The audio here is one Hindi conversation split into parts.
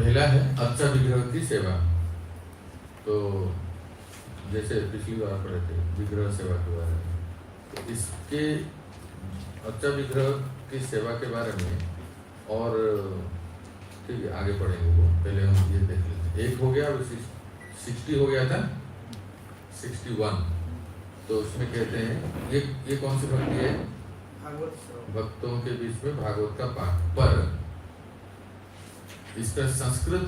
पहला है अर्चा विग्रह की सेवा। तो जैसे पिछली बार पढ़े थे विग्रह सेवा के बारे में, तो इसके अर्चा विग्रह की सेवा के बारे में और ठीक है आगे पढ़ेंगे वो, पहले हम ये देख लेते हैं। एक हो गया, 60 हो गया था, 61। तो उसमें कहते हैं ये कौन सी भक्ति है? भक्तों के बीच में भागवत का पाठ। पर इसका संस्कृत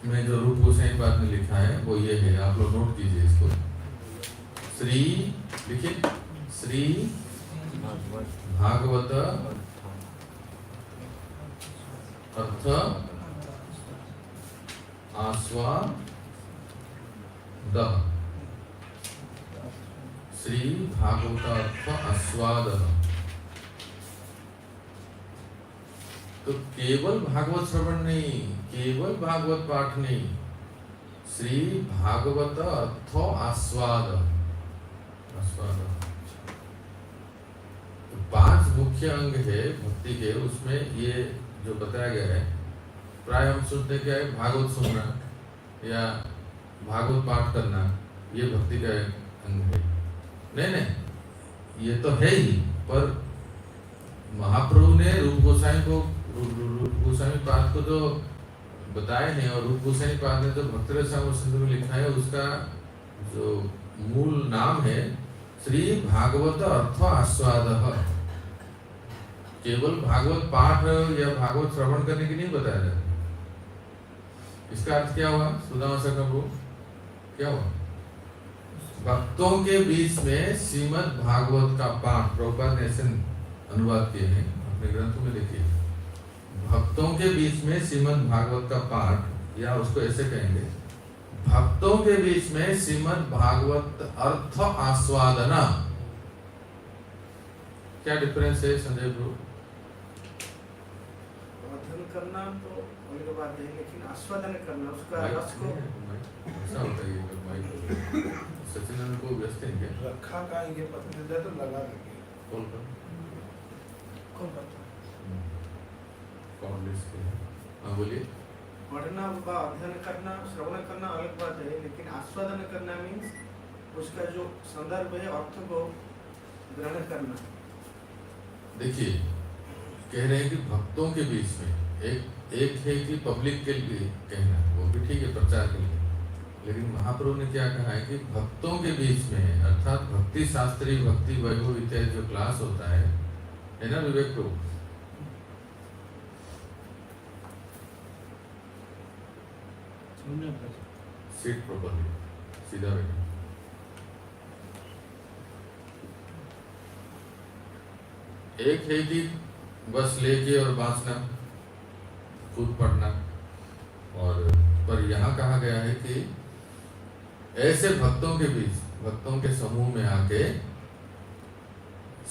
में जो रूप गोसाई पाद ने लिखा है वो ये है, आप लोग नोट कीजिए इसको। श्री लिखिए, श्री भागवत अर्थ आस्वाद, श्री भागवत अर्थ आस्वाद। तो केवल भागवत श्रवण नहीं, केवल भागवत पाठ नहीं, श्री भागवत अर्थ आस्वाद। तो 5 मुख्य अंग है भक्ति के, उसमें ये जो बताया गया है, प्राय हम सुनते क्या है, भागवत सुनना या भागवत पाठ करना, ये भक्ति का अंग है। नहीं, ये तो है ही, पर महाप्रभु ने रूप गोस्वामी पाद को जो बताए हैं और रूप गोस्वामी पाद ने जो भक्ति रसामृत सिंधु में लिखा है, उसका जो मूल नाम है श्री भागवत अर्थ आस्वाद। केवल भागवत पाठ या भागवत श्रवण करने की नहीं बताया जाता। इसका अर्थ क्या हुआ? सुदामा प्रभु क्या हुआ? भक्तों के बीच में श्रीमद् भागवत का पाठ, प्रभुपाद ने ऐसे अनुवाद किए हैं अपने ग्रंथों में, देखिए भक्तों के बीच में श्रीमद् भागवत का पाठ, या उसको ऐसे कहेंगे भक्तों के बीच में श्रीमद् भागवत अर्थ आस्वादना। क्या डिफरेंस है संजय प्रभु? अध्ययन करना तो अलग बात है, लेकिन आस्वादन करना उसका रस को ऐसा होता है। सचिन को व्यस्त है क्या? रखा का ये पता चल जाए तो लगा देंगे। कॉल कर, कौन करता है? कॉल लिस्ट के। हाँ बोलिए। पढ़ना व अध्ययन करना, श्रवण करना अलग बात है, लेकिन आस्वादन करना मीन्स उसका जो संदर्भ है, अर्थ को ग्रहण करना। देखिए कह रहे हैं कि भक्तों के बीच में एक है कि पब्लिक के लिए कहना, वो भी ठीक है प्रचार के लिए, लेकिन महाप्रभु ने क्या कहा है कि भक्तों के बीच में, अर्थात भक्ति शास्त्री, भक्ति वैभव इत्यादि जो क्लास होता है ना विवेक प्रभु, सीट प्रॉपर्ली सीधा बैठो। एक है कि बस लेके और बांसना, खुद पढ़ना, और पर यहाँ कहा गया है कि ऐसे भक्तों के बीच, भक्तों के समूह में आके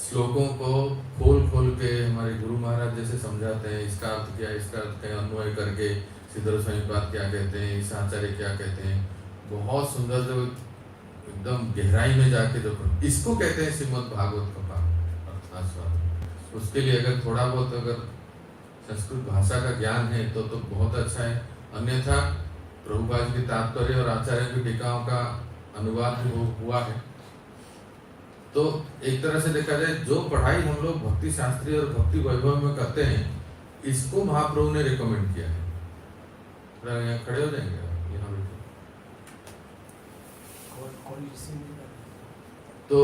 श्लोकों को खोल खोल के हमारे गुरु महाराज जैसे समझाते हैं, इसका अर्थ क्या, इसका अर्थ क्या, अन्वय करके सिद्धर स्वामी पाद क्या कहते हैं, इस आचार्य क्या कहते हैं, बहुत सुंदर जो एकदम गहराई में जाके जो, इसको कहते हैं श्रीमद् भागवत का पाठ अर्थात। उसके लिए अगर थोड़ा बहुत अगर संस्कृत भाषा का ज्ञान है तो बहुत अच्छा है, अन्यथा प्रभुपाद की तात्पर्य और आचार्य की टीकाओं का अनुवाद भी हुआ है। तो एक तरह से देखा जाए, जो पढ़ाई हम लोग भक्ति शास्त्री और भक्ति वैभव में करते हैं, इसको महाप्रभु ने रिकमेंड किया है। यहाँ खड़े हो जाएंगे आप, यहाँ बैठो। तो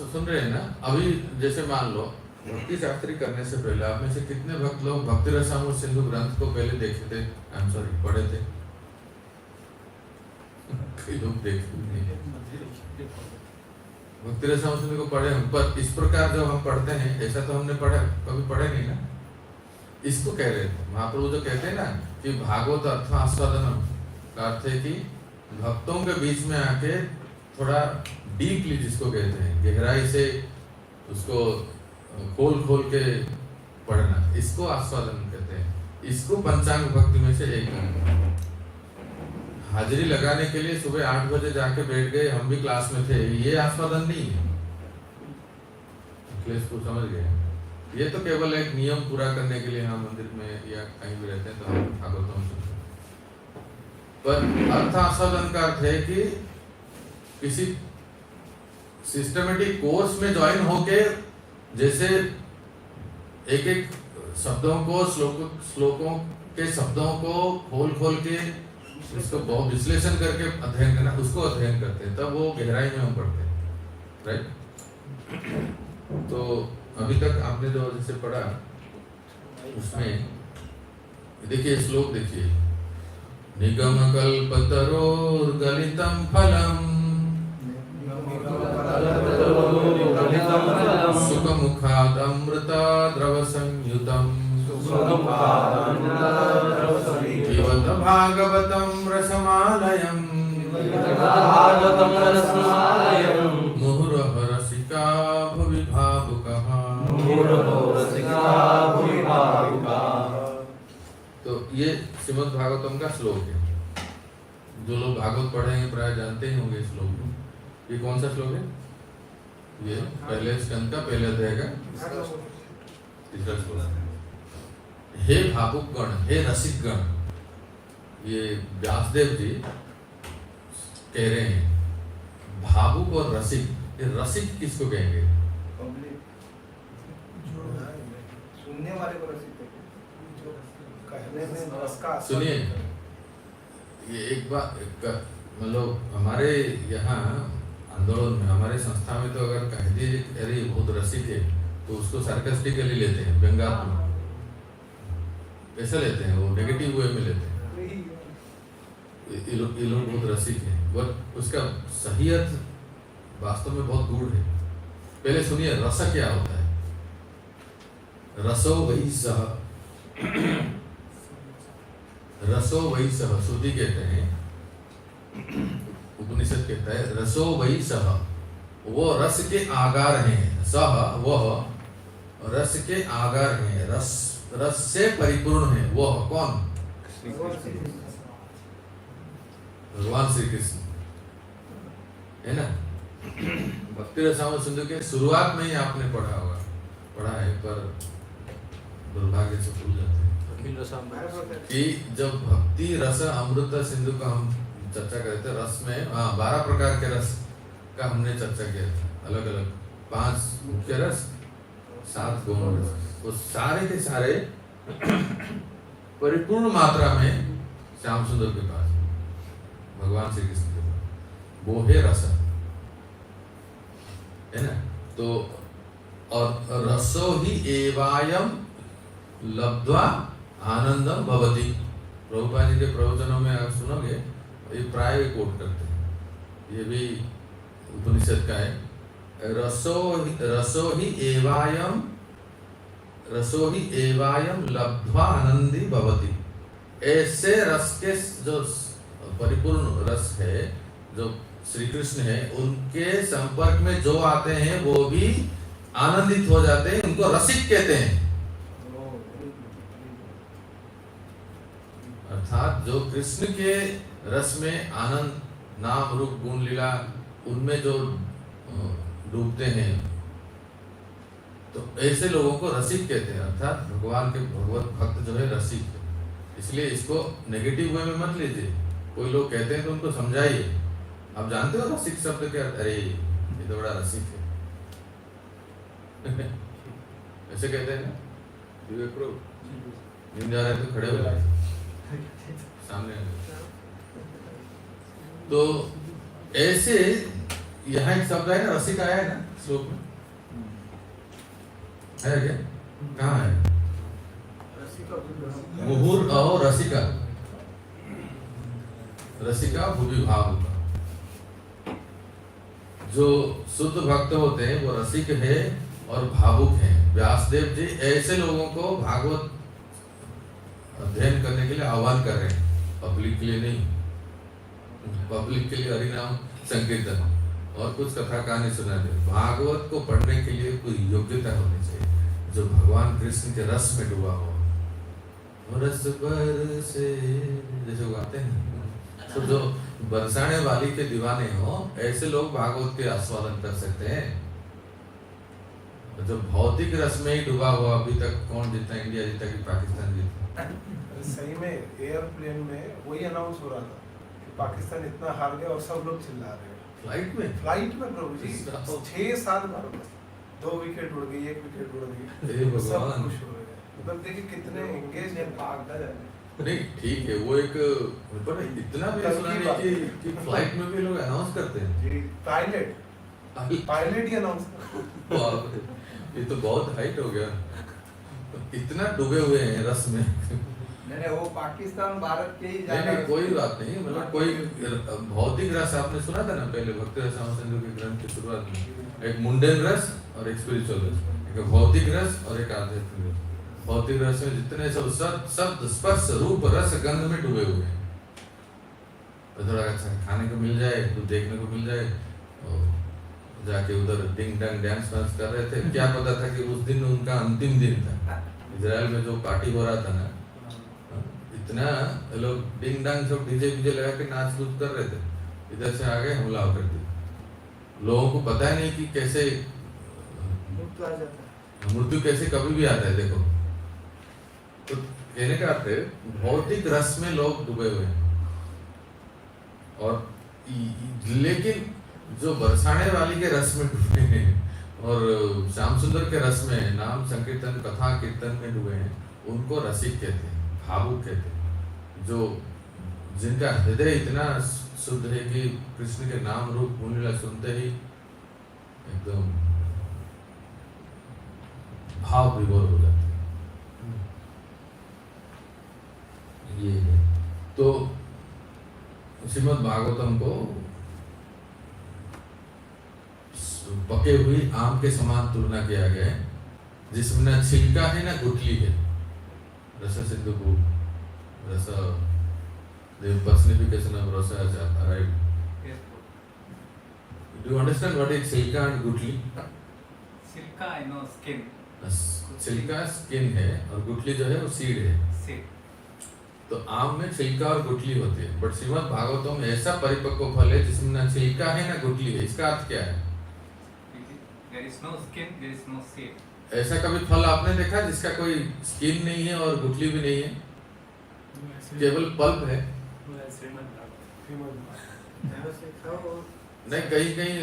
सुन रहे हैं ना? अभी जैसे मान लो भक्ति शास्त्री करने से पहले आप में से कितने भक्त लोग भक्ति रसामृत सिंधु ग्रंथ को पहले देखे थे? आई एम सॉरी, पढ़े थे? कई लोग देखे नहीं। भक्ति रसामृत सिंधु को पढ़े हम, पर इस प्रकार जो हम पढ़ते हैं ऐसा तो हमने पढ़ा कभी पढ़े नहीं ना। इसको कह रहे थे महाप्रभु, जो कहते हैं ना कि भागवत अर्थ आस्वादनम का अर्थ है कि भक्तों के बीच में आके थोड़ा डीपली, जिसको कहते हैं गहराई से उसको खोल खोल के पढ़ना, इसको आस्वादन कहते हैं। इसको पंचांग भक्ति में से एक है। हाजिरी लगाने के लिए सुबह 8 बजे जाके बैठ गए, हम भी क्लास में थे, ये आस्वादन नहीं है। अखिलेश को समझ गए? ये तो केवल एक नियम पूरा करने के लिए हम मंदिर में या कहीं भी रहते हैं तो हम भागवतम सुनते हैं। पर अर्थ आस्वादन का अर्थ है कि किसी सिस्टमेटिक कोर्स में ज्वाइन होके जैसे एक एक शब्दों को श्लोकों के शब्दों को खोल के उसको बहुत विश्लेषण करके अध्ययन करना, उसको अध्ययन करते हैं, तब वो गहराई में हम पढ़ते हैं, राइट। तो अभी तक आपने जो जैसे पढ़ा उसमें देखिए श्लोक देखिए, निगम कल्पतरोर्गलितं फलम् सुखमुखादमृता द्रव संयुतम् पिबत भागवतं रसमालयम् मुहुरः रसिका भुवि भावुकः। तो ये श्रीमद् भागवतम का श्लोक है। जो लोग भागवत पढ़े हैं प्राय जानते ही होंगे श्लोक को। ये कौन सा श्लोक है? ये पहले स्कंद का पहले अध्याय का तीसरा श्लोक। हे भावुक गण, हे रसिक गण, ये व्यासदेव जी कह रहे हैं भावुक और रसिक। ये रसिक किसको कहेंगे? सुनने वाले को रसिक सुनिए, ये एक बात मतलब हमारे यहाँ आंदोलन में, हमारे संस्था में तो अगर कह दिए अरे बहुत रसिक है तो उसको सार्कास्टिकली लेते हैं, व्यंग्यात्मक ऐसा लेते हैं, वो नेगेटिव वे में लेते हैं। ये लोग बहुत रसिक है, बट उसका सही अर्थ वास्तव में बहुत दूर है। पहले सुनिए रस क्या होता है। रसो वही सह, रसो वही सह, श्रुति कहते हैं, उपनिषद कहता है रसो वही सह, वो रस के आगार हैं। सह वह रस के आगार हैं, रस से परिपूर्ण है। वह कौन? भगवान श्री कृष्ण है ना। भक्ति रसामृत सिंधु के शुरुआत में ही आपने पढ़ा है, पर दुर्भाग्य से भूल जाते हैं कि जब भक्ति रस अमृत सिंधु का हम चर्चा करते थे, रस में 12 प्रकार के रस का हमने चर्चा किया था। अलग अलग 5 मुख्य रस, 7 गौण रस, वो सारे के सारे परिपूर्ण मात्रा में श्याम सुंदर के पास, भगवान श्री कृष्ण के पास, वो है रस, है ना। तो और रसो ही एवायम लब्ध्वा आनंदम भवति। प्रभुपाद जी के प्रवचनों में आप सुनोगे, ये प्राय कोट करते हैं, ये भी उपनिषद का है। रसो ही एवायम लब्ध्वा आनंदी भवति। ऐसे रस के जो परिपूर्ण रस है, जो श्री कृष्ण है, उनके संपर्क में जो आते हैं वो भी आनंदित हो जाते हैं, उनको रसिक कहते हैं। अर्थात जो कृष्ण के रस में आनंद, नाम रूप गुण लीला, उनमें जो डूबते हैं, तो ऐसे लोगों को रसिक कहते हैं। अर्थात भगवान के भगवत भक्त जो है रसिक है। इसलिए इसको नेगेटिव वे में मत लीजिए। कोई लोग कहते हैं तो उनको समझाइए। आप जानते हो रसिक शब्द क्या? अरे ये तो बड़ा रसिक है ऐसे कहते हैं ना। विवेक प्रभु नींद आ रहे तो खड़े हो जाए सामने। तो ऐसे यहाँ एक शब्द है ना, रसिक आया है ना श्लोक में, है क्या? कहाँ है? मुहुर और रसिका, रसिका भूवि भावुक। जो शुद्ध भक्त होते हैं वो रसिक है और भावुक हैं। व्यासदेव जी ऐसे लोगों को भागवत अध्ययन करने के लिए आह्वान कर रहे हैं। पब्लिक के लिए नहीं, पब्लिक के लिए हरिनाम संकीर्तन और कुछ कथा कहानी सुनाते। भागवत को पढ़ने के लिए कोई योग्यता होनी चाहिए, जो भगवान कृष्ण के रस में डूबा हो। रस बरसे जैसे गाते हैं, तो जो बरसाने वाली के दीवाने हो, ऐसे लोग भागवत के आस्वादन कर सकते हैं। जो भौतिक रस में ही डूबा हुआ अभी तक कौन जीता, इंडिया जीता कि पाकिस्तान जीता? अरे सही में एयरप्लेन में वही अनाउंस हो रहा था कि पाकिस्तान इतना हार गया और सब लोग चिल्ला रहे हैं। फ्लाइट में प्रभु जी 6-7 बार 2 विकेट उड़ गई, 1 विकेट उड़ हे गई, सब भगवान। खुश हो रहे हैं। मतलब देखिए कितने एंगेज है पाक नहीं ठीक है, वो एक पर इतना भी सुना नहीं कि फ्लाइट में भी लोग अनाउंस करते हैं। जी पायलट ही अनाउंस बाप रे, ये तो बहुत हाइट हो गया, इतना डूबे हुए हैं रस में। नहीं वो पाकिस्तान भारत के ही नहीं नहीं कोई बात नहीं, मतलब कोई भौतिक रस आपने सुना था ना पहले भक्ति रस सिंधु के ग्रंथ की शुरुआत में, एक मुंडेन रस और एक स्पिरिचुअल रस, एक भौतिक रस और एक आध्यात्मिक रस। भौतिक रस में जितने सब शब्द स्पर्श रूप रस गंध में डूबे हुए हैं। तो थोड़ा अच्छा खाने को मिल जाए, तो देखने को मिल जाए, जाके उधर डिंग डंग डांस वांस कर रहे थे। क्या पता था कि उस दिन उनका अंतिम दिन था। इजराइल में जो पार्टी हो रहा था ना, इतना लोग डिंग डंग सब डीजे बीजे लगा के नाच कूद कर रहे थे, इधर से आगे हमला कर दिया। लोगों को पता ही नहीं कि कैसे मृत्यु आ जाता है। मृत्यु कैसे कभी भी आता है। देखो तो कहने का अर्थ है भौतिक रस में लोग डूबे हुए हैं, और लेकिन जो बरसाने वाली के रस में डूबे हैं और श्याम सुंदर के रस में, नाम संकीर्तन कथा कीर्तन में डूबे हैं, उनको रसिक कहते हैं, भावुक कहते हैं। जो जिनका हृदय इतना शुद्ध है कि कृष्ण के नाम रूप गुण सुनते ही एकदम भाव विभोर हो जाते हैं। ये है तो श्रीमद् भागवतम को पके हुई आम के समान तुलना किया गया है, जिसमें ना छिलका है ना गुठली है। रस सिंधु को रस the personification of rasa has arrived. Yes, Do you understand what is छिलका and गुठली? Silka I know skin. छिलका स्किन है और गुठली जो है वो सीड है। Seed. तो आम में छिलका और गुठली होती है, बट श्रीमद् भागवतम में ऐसा परिपक्व फल है जिसमें ना छिलका है ना गुठली है। इसका अर्थ क्या है? There is no skin, there is no seed. ऐसा कभी फल आपने देखा जिसका कोई स्किन नहीं है और गुठली भी नहीं है, केवल पल्प है? नहीं, कहीं कहीं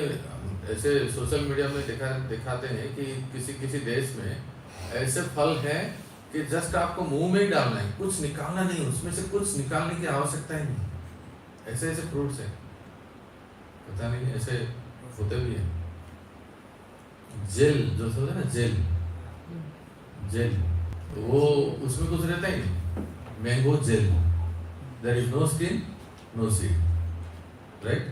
ऐसे सोशल मीडिया में दिखाते हैं कि किसी देश में ऐसे फल हैं कि जस्ट आपको मुंह में ही डालना है, कुछ निकालना नहीं, उसमें से कुछ निकालने की आवश्यकता ही नहीं। ऐसे ऐसे फ्रूट्स हैं, पता नहीं ऐसे होते भी हैं। जेल जो होता है ना, जेल वो उसमें कुछ रहता ही नहीं। Mango gel, there is no skin no seed, right?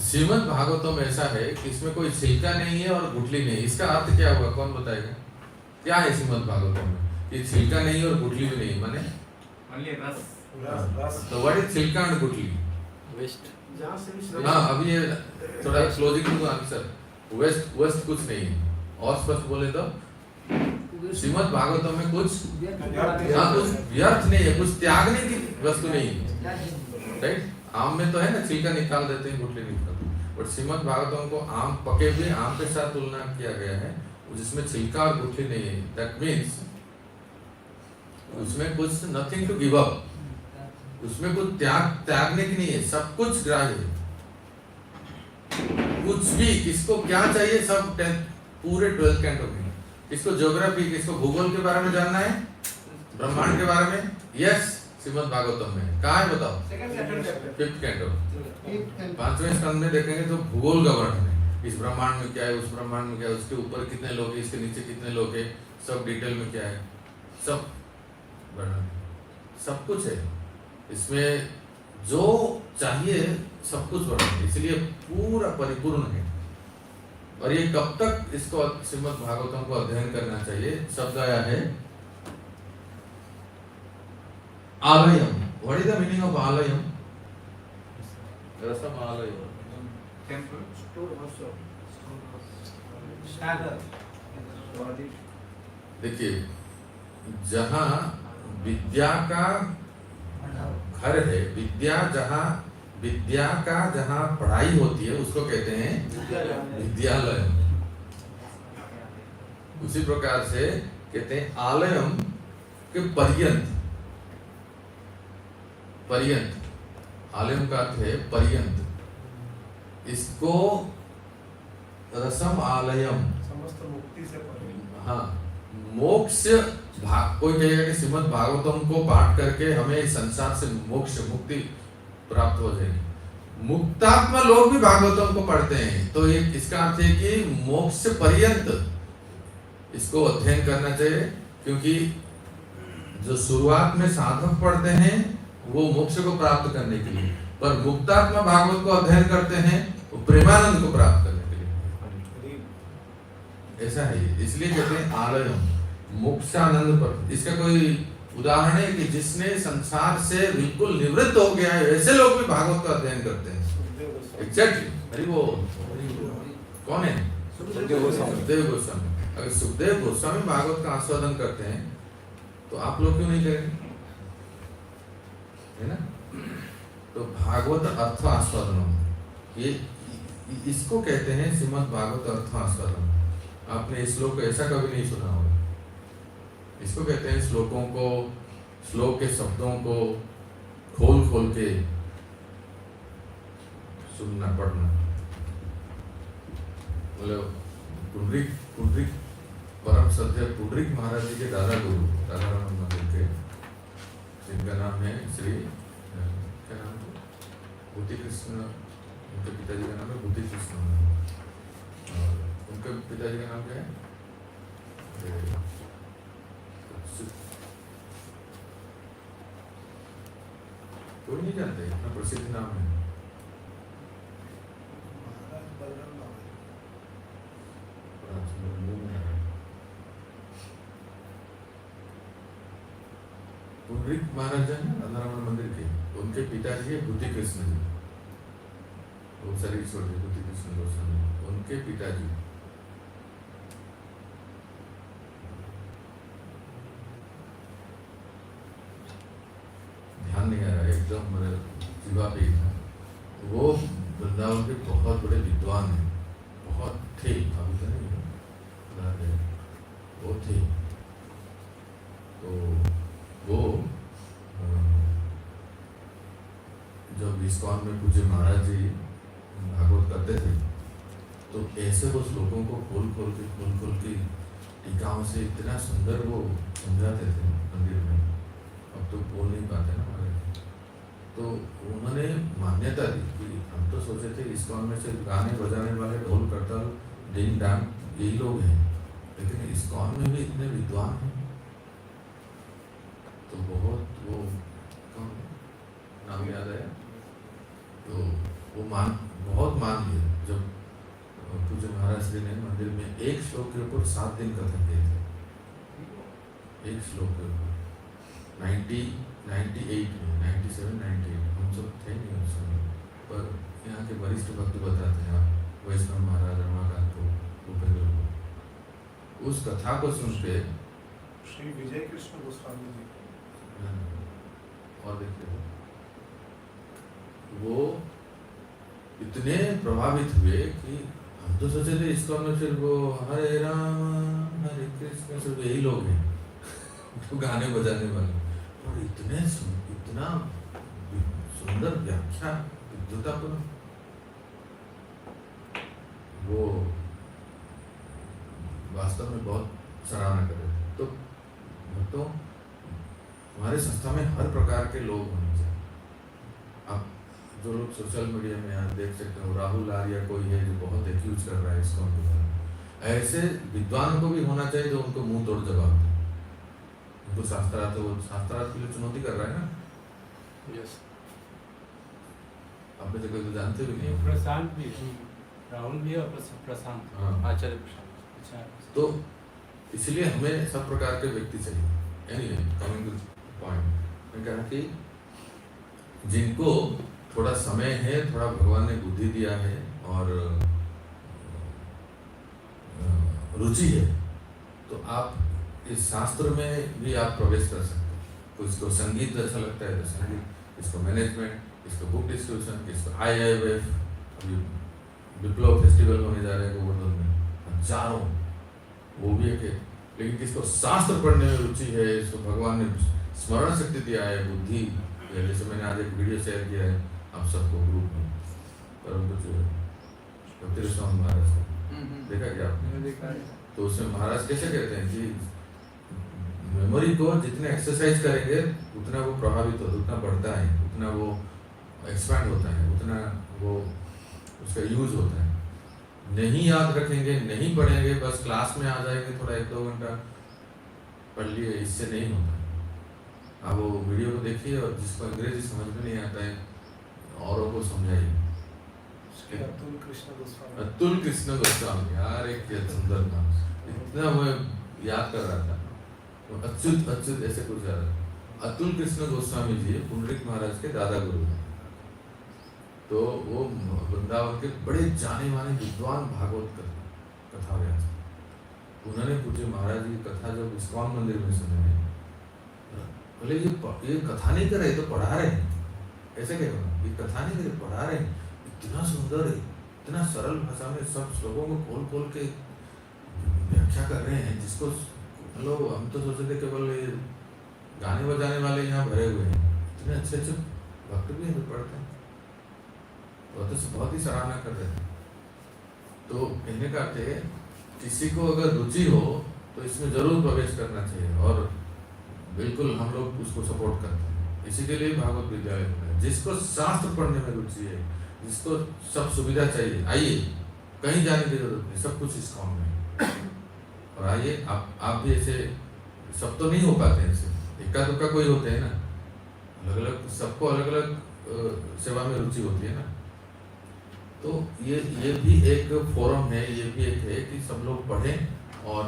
Shrimad Bhagavatam ऐसा है कि इसमें कोई छिलका नहीं है और गुठली नहीं। इसका अर्थ क्या हुआ, कौन बताएगा? क्या है श्रीमद् भागवतम में कि छिलका नहीं और गुठली भी नहीं, माने Only rus. तो व्हाट इज छिलका एंड गुठली? वेस्ट जहाँ से भी हाँ, अभी ये थोड़ा क्लोजिंग टू आंसर। वेस्ट कुछ नहीं है, और स्पष्ट बोले तो श्रीमद् भागवतम में कुछ व्यर्थ नहीं है, कुछ त्यागने की वस्तु नहीं है, राइट? आम में तो है ना, छिलका निकाल देते हैं, गुठली निकालते हैं, बट श्रीमद् भागवतम को आम पके हुए आम के साथ तुलना किया गया है, जिसमें छिलका और गुठली नहीं है। दैट मीन्स उसमें कुछ नथिंग टू गिव अप, उसमें कुछ त्यागने की नहीं है, सब कुछ ग्राह्य है। कुछ भी, किसको क्या चाहिए, सब पूरे 12th कैंटो में। किसको ज्योग्राफी, किसको भूगोल के बारे में जानना है, ब्रह्मांड के बारे में, यस श्रीमद् भागवतम में कहाँ है बताओ? 5th कैंटो, 5वें स्कंद में देखेंगे तो भूगोल का वर्णन है। इस ब्रह्मांड में क्या है, उस ब्रह्मांड में क्या है, उसके ऊपर कितने लोग हैं, इसके नीचे कितने लोग हैं, सब डिटेल में क्या है, सब वर्णन, सब कुछ है इसमें, जो चाहिए सब कुछ वर्णन, इसलिए पूरा परिपूर्ण है। और ये कब तक इसको श्रीमद् भागवतम को अध्ययन करना चाहिए? शब्द आया है आलयम। What is the meaning of आलयम? रसम आलयम, Temple. देखिए जहाँ विद्या का घर है, विद्या का जहाँ पढ़ाई होती है उसको कहते हैं विद्यालय। उसी प्रकार से कहते हैं आलयम के पर्यंत, पर्यंत, आलयम का अर्थ है पर्यंत, इसको रसम आलयम, समस्त मुक्ति से परे। हाँ, मोक्ष भाग, कोई कहेगा कि श्रीमद् भागवतम को पाठ करके हमें इस संसार से मोक्ष मुक्ति प्राप्त हो जाएगी। मुक्तात्मा लोग भी भागवतम को पढ़ते हैं, तो ये इसका अर्थ है कि मोक्ष पर्यंत इसको अध्ययन करना चाहिए, क्योंकि जो शुरुआत में साधक पढ़ते हैं वो मोक्ष को प्राप्त करने के लिए, पर मुक्तात्मा भागवत को अध्ययन करते हैं वो प्रेमानंद को प्राप्त करने के लिए। ऐसा है, इसलिए कहते हैं आलयम, मोक्षानंद पर। इसका कोई उदाहरण है कि जिसने संसार से बिल्कुल निवृत्त हो गया है, ऐसे लोग भी भागवत का अध्ययन करते हैं। एग्जैक्टली, अरे वो कौन है? सुखदेव गोस्वामी। अगर सुखदेव गोस्वामी भागवत का आस्वादन करते हैं तो आप लोग क्यों नहीं करेंगे, है ना? तो भागवत अर्थ आस्वादन, ये इसको कहते हैं श्रीमद् भागवत अर्थ आस्वादन। आपने इस श्लोक को ऐसा कभी नहीं सुना होगा। इसको कहते हैं श्लोकों को, श्लोक के शब्दों को खोल खोल के सुनना पढ़ना। मतलब पुंडरीक परम सत्य पुंडरीक महाराज जी के दादा गुरु राधारमण मंदिर के, जिनका नाम है श्री, क्या नाम है, भूति कृष्ण, उनके पिताजी का नाम है भूति कृष्ण, और उनके पिताजी का नाम क्या है? कोई नहीं जानते, इतना प्रसिद्ध नाम है। पुंडरीक महाराज है राधारमण मंदिर के, उनके पिताजी है भूति कृष्ण जी, वो शरीर छोड़ दिए, भूति कृष्ण गोस्वामी, उनके पिताजी। ध्यान नहीं आ रहा, एकदम मेरे जीवा पे था। वो वृंदावन के बहुत बड़े विद्वान हैं, बहुत थे, अभी तो नहीं है, वो थे। तो वो जब इस्कॉन में पूज्य महाराज जी भागवत करते थे, तो ऐसे वो श्लोकों को खोल खोल के टीकाओं से इतना सुंदर वो समझाते थे मंदिर में। अब तो बोल नहीं पाते ना हमारे, तो उन्होंने मान्यता दी कि हम तो सोचे थे इस्कॉन में सिर्फ गाने बजाने वाले, ढोल करताल, डिंग डांग यही लोग हैं, लेकिन इस्कॉन में भी इतने विद्वान हैं। तो बहुत वो कौन नाम याद आया, तो वो बहुत मान लिए। जब पूज्य महाराज जी ने मंदिर में एक श्लोक के ऊपर 7 दिन कथन किए थे, एक श्लोक के ऊपर 98 में, 97, 98 हम सब थे नहीं उस समय, पर यहाँ के वरिष्ठ भक्त बताते हैं, आप वैष्णव महाराज रमाकांत को, भूपेंद्र को, उस कथा को सुन के श्री विजय कृष्ण गोस्वामी जी, और देखिए वो इतने प्रभावित हुए कि हम तो सोचे थे इस्कॉन में सिर्फ वो हरे राम हरे कृष्ण सिर्फ यही लोग हैं तो गाने बजाने वाले, और इतना सुंदर व्याख्या, विद्वतापूर्ण, वो वास्तव में बहुत सराहना कर रहे थे। तो भक्तों, हमारे संस्था में हर प्रकार के लोग होने चाहिए। आप जो लोग सोशल मीडिया में आप देख सकते हो, राहुल आर्या कोई है जो बहुत एक्यूज कर रहा है इसको, ऐसे विद्वान को भी होना चाहिए जो उनको मुंह तोड़ जवाब दे। उनको शास्त्रार्थ, वो शास्त्रार्थ के लिए चुनौती कर रहा है ना। यस, आप में से कोई तो जानते भी नहीं। प्रशांत भी, राहुल भी और प्रशांत, हाँ। आचार्य प्रशांत। अच्छा, तो इसलिए हमें सब प्रकार के व्यक्ति चाहिए। एनीवे, कमिंग टू पॉइंट, मैं कह रहा कि जिनको थोड़ा समय है, थोड़ा भगवान ने बुद्धि दिया है और रुचि है, तो आप इस शास्त्र में भी आप प्रवेश कर सकते हैं। किसको संगीत अच्छा लगता है तो संगीत, किसको मैनेजमेंट, किसको बुक डिस्ट्रीब्यूशन, किसको IIF। अभी विप्लव फेस्टिवल होने जा रहे हैं गोवर्धन में, हजारों वो भी एक है। लेकिन किसको शास्त्र पढ़ने में रुचि है, इसको भगवान ने स्मरण शक्ति दिया है, बुद्धि, जैसे मैंने आज एक वीडियो शेयर किया है आप सबको ग्रुप में, परम पूज्य स्वामी महाराज का, देखा क्या आपने? देखा है। तो उसमें महाराज कैसे कहते हैं कि मेमोरी को जितने एक्सरसाइज करेंगे उतना वो प्रभावित होता है, उतना बढ़ता है, उतना वो एक्सपैंड होता है, उतना वो उसका यूज होता है। नहीं याद रखेंगे, नहीं पढ़ेंगे, बस क्लास में आ जाएंगे, थोड़ा 1-2 घंटा पढ़ लिए, इससे नहीं होता। आप वो वीडियो को देखिए और जिसको अंग्रेजी समझ में नहीं आता है औरों को समझाइए। अतुल कृष्ण गोस्वामी, अतुल कृष्ण गोस्वामी, यार एक सुंदर नाम, इतना मैं याद कर रहा था, वो अच्युत अच्युत ऐसे कुछ जा रहा था। अतुल कृष्ण गोस्वामी जी पुंडरीक महाराज के दादा गुरु हैं। तो वो वृंदावन के बड़े जाने माने विद्वान भागवत कथा व्यास, उन्होंने पूछे महाराज की कथा जब इस्कॉन मंदिर में सुने, बोले ये कथा नहीं कर रहे तो पढ़ा रहे हैं, ऐसे क्या ये कथा नहीं करे पढ़ा रहे हैं, इतना सुंदर है, इतना सरल भाषा में सब श्लोकों को खोल खोल के व्याख्या कर रहे हैं, जिसको मतलब हम तो सोचते थे केवल ये गाने बजाने वाले यहाँ भरे हुए हैं, इतने अच्छे अच्छे भक्त भी हैं पढ़ते हैं, वो तो बहुत ही सराहना कर रहे हैं। तो कहने का अर्थ है किसी को अगर रुचि हो तो इसमें जरूर प्रवेश करना चाहिए, और बिल्कुल हम लोग उसको सपोर्ट करते हैं। इसी के लिए भागवत विद्यालय है, जिसको शास्त्र पढ़ने में रुचि है, जिसको सब सुविधा चाहिए, आइए, कहीं जाने की जरूरत नहीं, सब कुछ इस काम में। और आइए आप भी ऐसे, सब तो नहीं हो पाते हैं ऐसे, इक्का दुक्का कोई होते हैं ना, अलग अलग सबको अलग अलग सेवा में रुचि होती है ना। तो ये भी एक फोरम है, ये भी एक है कि सब लोग पढ़ें और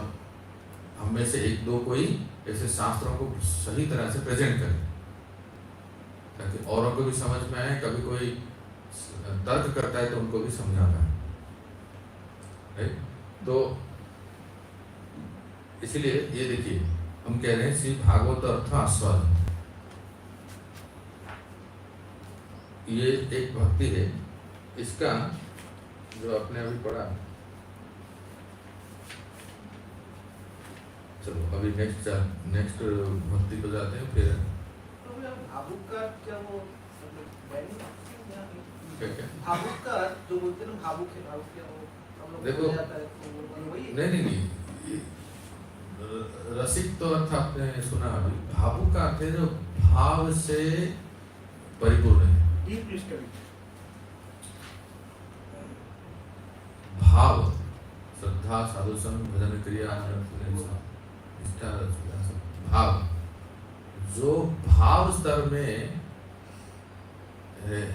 हम में से 1-2 कोई ऐसे शास्त्रों को सही तरह से प्रेजेंट करें, ताकि औरों को भी समझ में आए, कभी कोई तर्क करता है तो उनको भी समझा पाए, राइट? तो इसीलिए ये देखिए हम कह रहे हैं श्री भागवत अर्थ आस्वादन, ये एक भक्ति है। इसका जो आपने अभी पढ़ा, चलो अभी नेक्स्ट भक्ति को जाते हैं। फिर भावुक का क्या वो क्या भावुक का जो बोलते हैं ना, भावुक है, भावुक क्या वो हम लोग देखो, जाता है तो वही नहीं, रसिक तो अर्थ आपने सुना अभी, भावुक का अर्थ है जो भाव से परिपूर्ण है, डीप स्टडी, भाव, श्रद्धा, साधु संग, भजन क्रिया, भाव, जो भाव स्तर में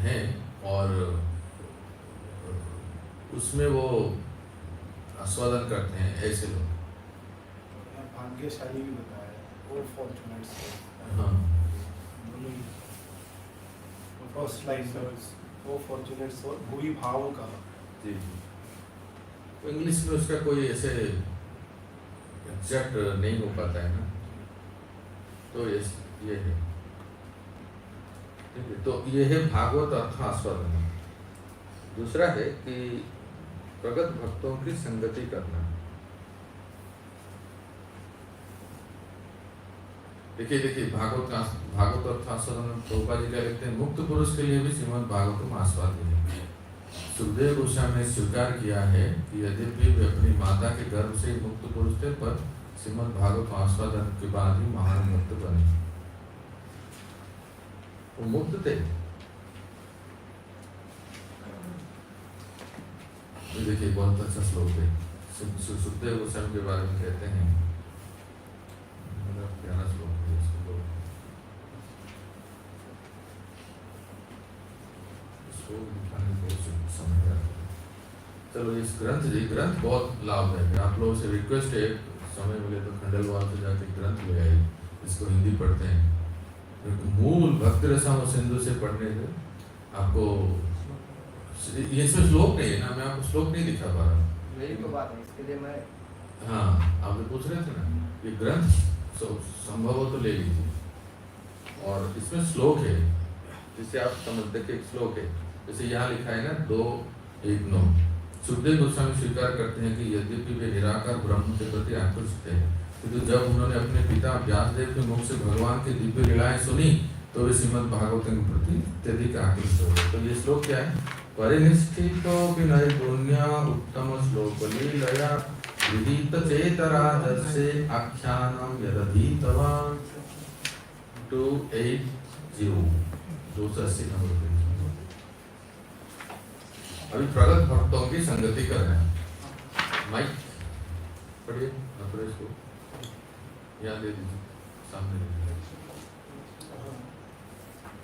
हैं और उसमें वो आस्वादन करते हैं, ऐसे लोग भाग्यशाली भी बताया है, वो फॉर्चुनेट सोल। हाँ, फर्स्ट लाइन में वो फॉर्चुनेट सोल भूरी भाव का जी। तो इंग्लिश में उसका कोई ऐसे एग्जैक्ट नहीं हो पाता है ना, तो ये है, ठीक है। तो ये है भागवत अर्थ आस्वादन। दूसरा है कि प्रगत भक्तों की संगति करना। देखिए भागवत अर्थ आस्वादन प्रभुपाद जी क्या लिखते हैं, मुक्त पुरुष के लिए भी श्रीमद् भागवतम आस्वाद्य है। सुखदेव गोस्वामी ने स्वीकार किया है कि यद्यपि वे अपनी माता के गर्भ से मुक्त पुरुष थे, पर श्रीमद् भागवत आस्वादन के बाद ही महान भक्त बने। वो मुक्त थे। देखिए बहुत अच्छा श्लोक है, सुखदेव गोस्वामी के बारे में कहते हैं, प्यारा श्लोक है, इसको दिखाने को समय लगता है। चलो इस ग्रंथ बहुत लाभदायक है। आप लोगों से रिक्वेस्ट है, समय मिले तो खंडलवाल से जाके ग्रंथ ले आइए, इसको हिंदी पढ़ते हैं। मूल भक्ति रसायन सिंधु से पढ़ने से आपको, ये इसमें श्लोक नहीं है ना, मैं आपको श्लोक नहीं दिखा पा रहा। यही तो बात है, इसके लिए मैं हाँ, आप जो पूछ रहे थे ना, ये ग्रंथ संभव हो तो ले लीजिए। और इसमें श्लोक है जिसे आप समझते कि एक श्लोक है, जैसे यहाँ लिखा है ना 2:1:9, सुखदेव गोस्वामी स्वीकार करते हैं कि यद्यपि वे निराकार ब्रह्म के प्रति आकृष्ट थे, किंतु जब उन्होंने अपने पिता व्यासदेव के मुख से भगवान की दिव्य लीलाएं सुनी तो वे श्रीमद् भागवतम के प्रति अत्यधिक आकृष्ट हो गए। तो ये श्लोक क्या है? परिनिष्ठितो विनय पुण्य उत्तम श्लोक लीलया विदित चेतराजस्य आख्यानम यदधीतवान् 280 280 नंबर पे। अभी प्रगत भक्तों की संगति कर रहे हैं। माइक पढ़िए अपने इसको याद दे दीजिए सामने दे दीजिए।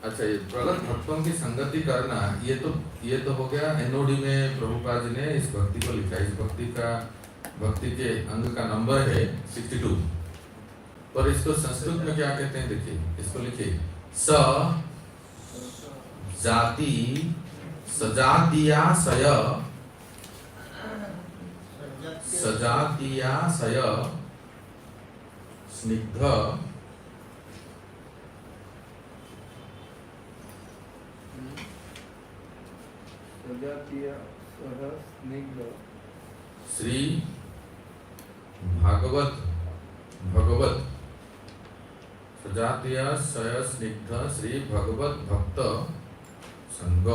अच्छा, ये प्रगत भक्तों की संगति करना, ये तो हो गया। एनओडी में प्रभुपाद जी ने इस भक्ति को लिखा। इस भक्ति के अंग का नंबर है 62। पर इसको संस्कृत में क्या कहते हैं देखिए, इसको लिखिए स जाति सजातीयाशय सजातीयाशय स्निग्ध श्री भगवत सजातीयाशय स्निग्ध श्री भगवत भक्त संग।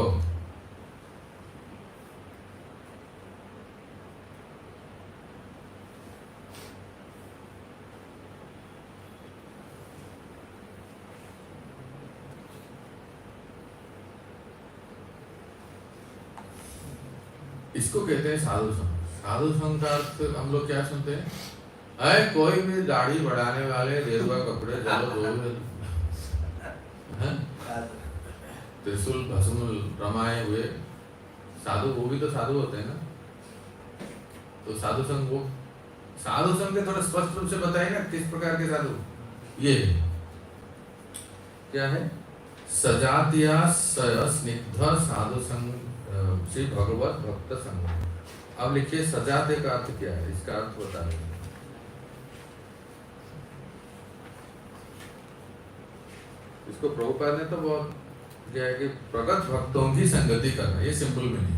इसको कहते हैं साधु संग। साधु संग का अर्थ हम लोग क्या सुनते हैं? अरे कोई भी दाढ़ी बढ़ाने वाले गेरुआ कपड़े चलो त्रिशूल भस्म रमाए हुए साधु, वो भी तो साधु होते हैं ना। तो साधु संग, वो साधु संग के थोड़ा स्पष्ट रूप से बताइए ना किस प्रकार के साधु। ये क्या है? सजातीय स्निग्ध साधु संग श्री भगवत भक्त संग। अब लिखिए सजाते का अर्थ क्या है, इसका अर्थ बता दें। इसको प्रभुपाद ने तो बहुत क्या है कि प्रगत भक्तों की संगति करना, ये सिंपल में नहीं।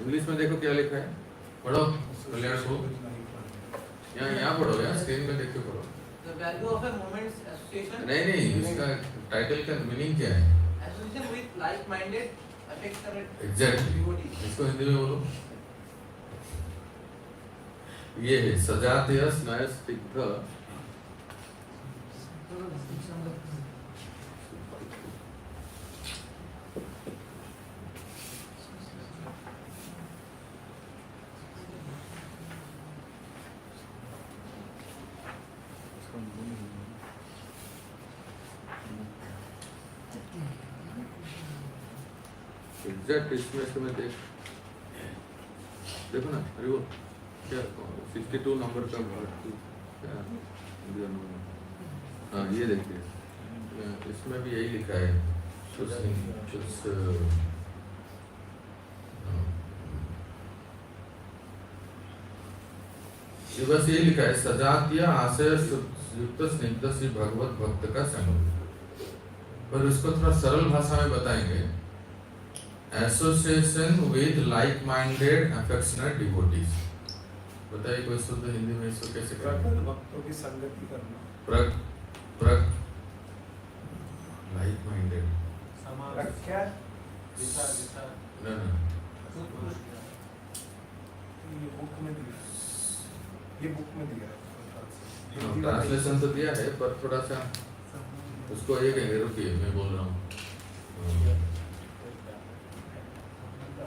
इंग्लिश में देखो क्या लिखा है, पढ़ो कल्याण को। यहाँ पढ़ो, यहाँ स्क्रीन में देख के पढ़ो। The value of a moment's association. नहीं, इसका टाइटल का मीनिंग क्या है? Association with like-minded, affectionate exactly. devotees. इसको हिंदी में बोलो। ये है सजातीय स्नाय स्निग्ध एग्जैक्ट। इसमें से मैं देखो ना, अरे वो क्या 62 नंबर का क्या, हाँ ये देखिए, इसमें भी यही लिखा है ये बस यही लिखा है सजातीय आशय युक्त स्निग्ध श्री भगवत भक्त का संग। पर उसको थोड़ा सरल भाषा में बताएंगे। Association with like minded affectionate devotees. बताइए कोई शुद्ध हिंदी में इसको कैसे करें? भक्तों की संगति करना। लाइक माइंडेड क्या? ना ये बुक में दिया है। ट्रांसलेशन तो दिया है, पर थोड़ा सा उसको ये कहेंगे, रुकिए मैं बोल रहा हूँ।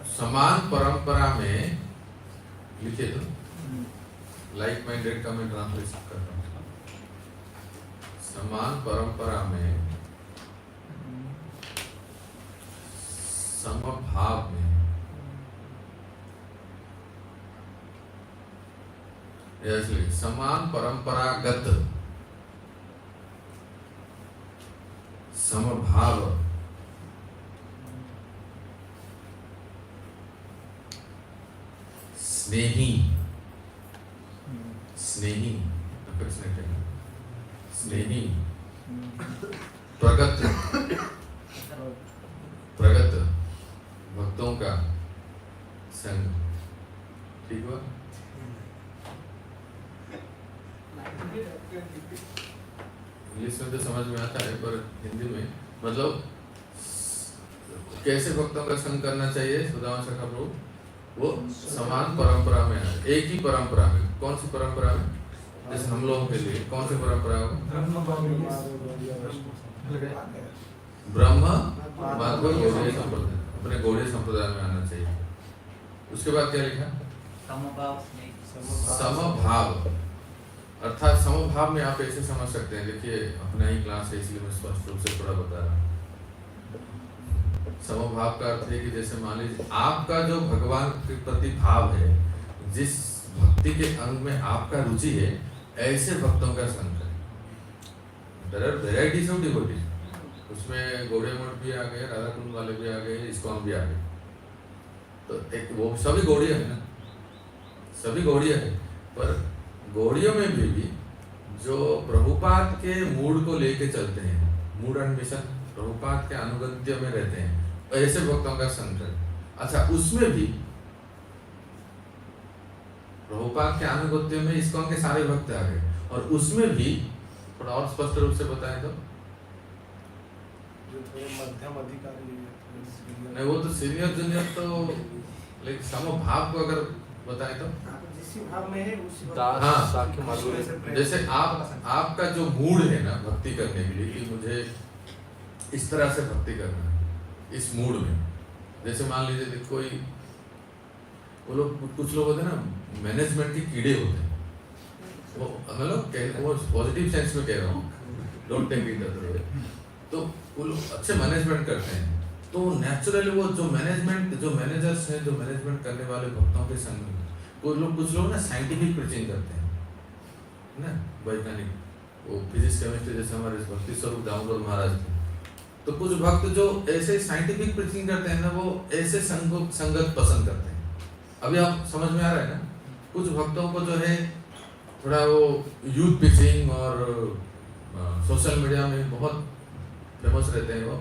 समान परंपरा में लिखे तो लाइक माइंडेड का मैं ट्रांसलेशन कर रहा हूँ। समान परंपरा में, समभाव में, इसलिए समान परंपरागत समभाव स्नेही स्नेही प्रगत प्रगत भक्तों का संग, ठीक हुआ? इंग्लिश में तो समझ में आता है, पर हिंदी में मतलब कैसे भक्तों का संग करना चाहिए सुदामा सखा प्रभु? वो समान परंपरा में है, एक ही परंपरा में। कौन सी परंपरा में? जैसे हम लोगों के लिए कौन सी परंपरा हो? ब्रह्म माध्व गौड़ीय संप्रदाय, अपने गौड़ीय संप्रदाय में आना चाहिए। उसके बाद क्या लिखा? समभाव, अर्थात समभाव में आप ऐसे समझ सकते हैं, देखिए अपना ही क्लास है इसलिए मैं स्पष्ट रूप से थोड़ा बता रहा हूँ। समभाव का अर्थ है कि जैसे मान लीजिए आपका जो भगवान के प्रति भाव है, जिस भक्ति के अंग में आपका रुचि है, ऐसे भक्तों का संग करें। There are varieties of devotees, उसमें गौड़ीय मठ भी आ गए, राधा कुंड वाले भी आ गए, इस्कॉन भी आ गए। तो एक वो सभी गौड़ीय है ना, सभी गौड़ीय है, पर गौड़ियों में भी जो प्रभुपाद के मूड को लेके चलते हैं, मूड एंड मिशन, प्रभुपाद के अनुगत्य में रहते हैं, ऐसे भक्तों का संग करें। अच्छा, उसमें भी प्रभुपाद के अनुगत्य में इस्कॉन के सारे भक्त आ गए, और उसमें भी थोड़ा और स्पष्ट रूप से बताएं तो जो थोड़े मध्यम अधिकारी नहीं, वो तो सीनियर जूनियर तो, लेकिन समभाव को अगर बताएं तो जिस भाव में है उसी हाँ, जैसे आपका जो मूड है ना भक्ति करने के लिए, कि मुझे इस तरह से भक्ति करना है, इस मूड में, जैसे मान लीजिए कोई वो लोग, कुछ लोग होते हैं ना मैनेजमेंट के कीड़े होते हैं, वो मतलब वो पॉजिटिव सेंस में कह रहा हूँ, don't take it other way, तो वो लोग अच्छे मैनेजमेंट करते हैं, तो नेचुरली वो जो मैनेजर्स हैं, जो मैनेजमेंट करने वाले भक्तों के संग में कुछ लोग ना साइंटिफिक प्रीचिंग करते हैं ना, वैज्ञानिक, वो फिजिक्स केमिस्ट्री, जैसे हमारे भक्ति स्वरूप दामोदर महाराज थे। तो कुछ भक्त जो ऐसे साइंटिफिक प्रीचिंग करते हैं ना, वो ऐसे संगत पसंद करते हैं। अभी आप समझ में आ रहा है ना? कुछ भक्तों को जो है थोड़ा वो यूथ पिचिंग और सोशल मीडिया में बहुत फेमस रहते हैं, वो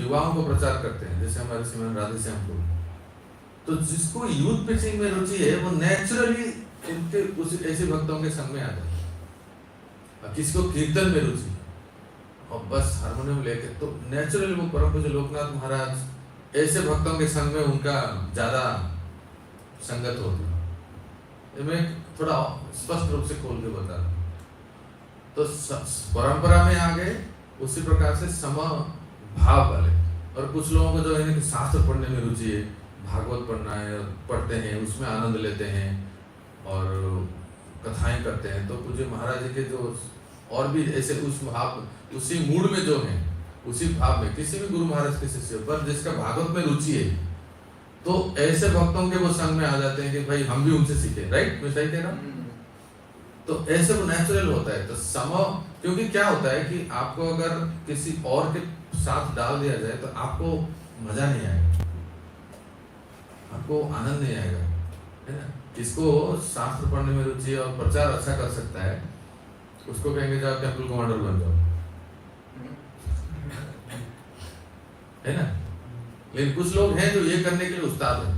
युवाओं को प्रचार करते हैं, जैसे हमारे श्रीमान राधे श्याम प्रभु। तो जिसको यूथ पिचिंग में रुचि है, वो नेचुरली उनके उस ऐसे भक्तों के संग में आ जाता है। किसको कीर्तन में रुचि और बस हारमोनियम लेके, तो नेचुरली वो परम पूज्य लोकनाथ महाराज ऐसे भक्तों के संग में उनका ज्यादा संगत होती है। मैं थोड़ा स्पष्ट रूप से खोल के बता रहा हूँ। तो परंपरा में आ गए, उसी प्रकार से समभाव वाले, और कुछ लोगों को जो है शास्त्र पढ़ने में रुचि है, भागवत पढ़ना है, पढ़ते हैं, उसमें आनंद लेते हैं और कथाएं करते हैं। तो पूज्य महाराज जी के जो और भी ऐसे उसी मूड में जो है, उसी भाव में, किसी भी गुरु महाराज के शिष्य पर जिसका भागवत में रुचि है, तो ऐसे भक्तों के वो संग में आ जाते हैं कि भाई हम भी उनसे सीखे। राइट, मैं सही कह रहा हूँ? तो ऐसे वो नेचुरल होता है। तो क्योंकि क्या होता है कि आपको अगर किसी और के साथ डाल दिया जाए तो आपको मजा नहीं आएगा, आपको आनंद नहीं आएगा, है ना? जिसको शास्त्र पढ़ने में रुचि है और प्रचार अच्छा कर सकता है, उसको कहेंगे जो आप टेम्पल कमांडर बन जाओ, है ना? लेकिन कुछ लोग हैं जो ये करने के लिए उस्ताद हैं,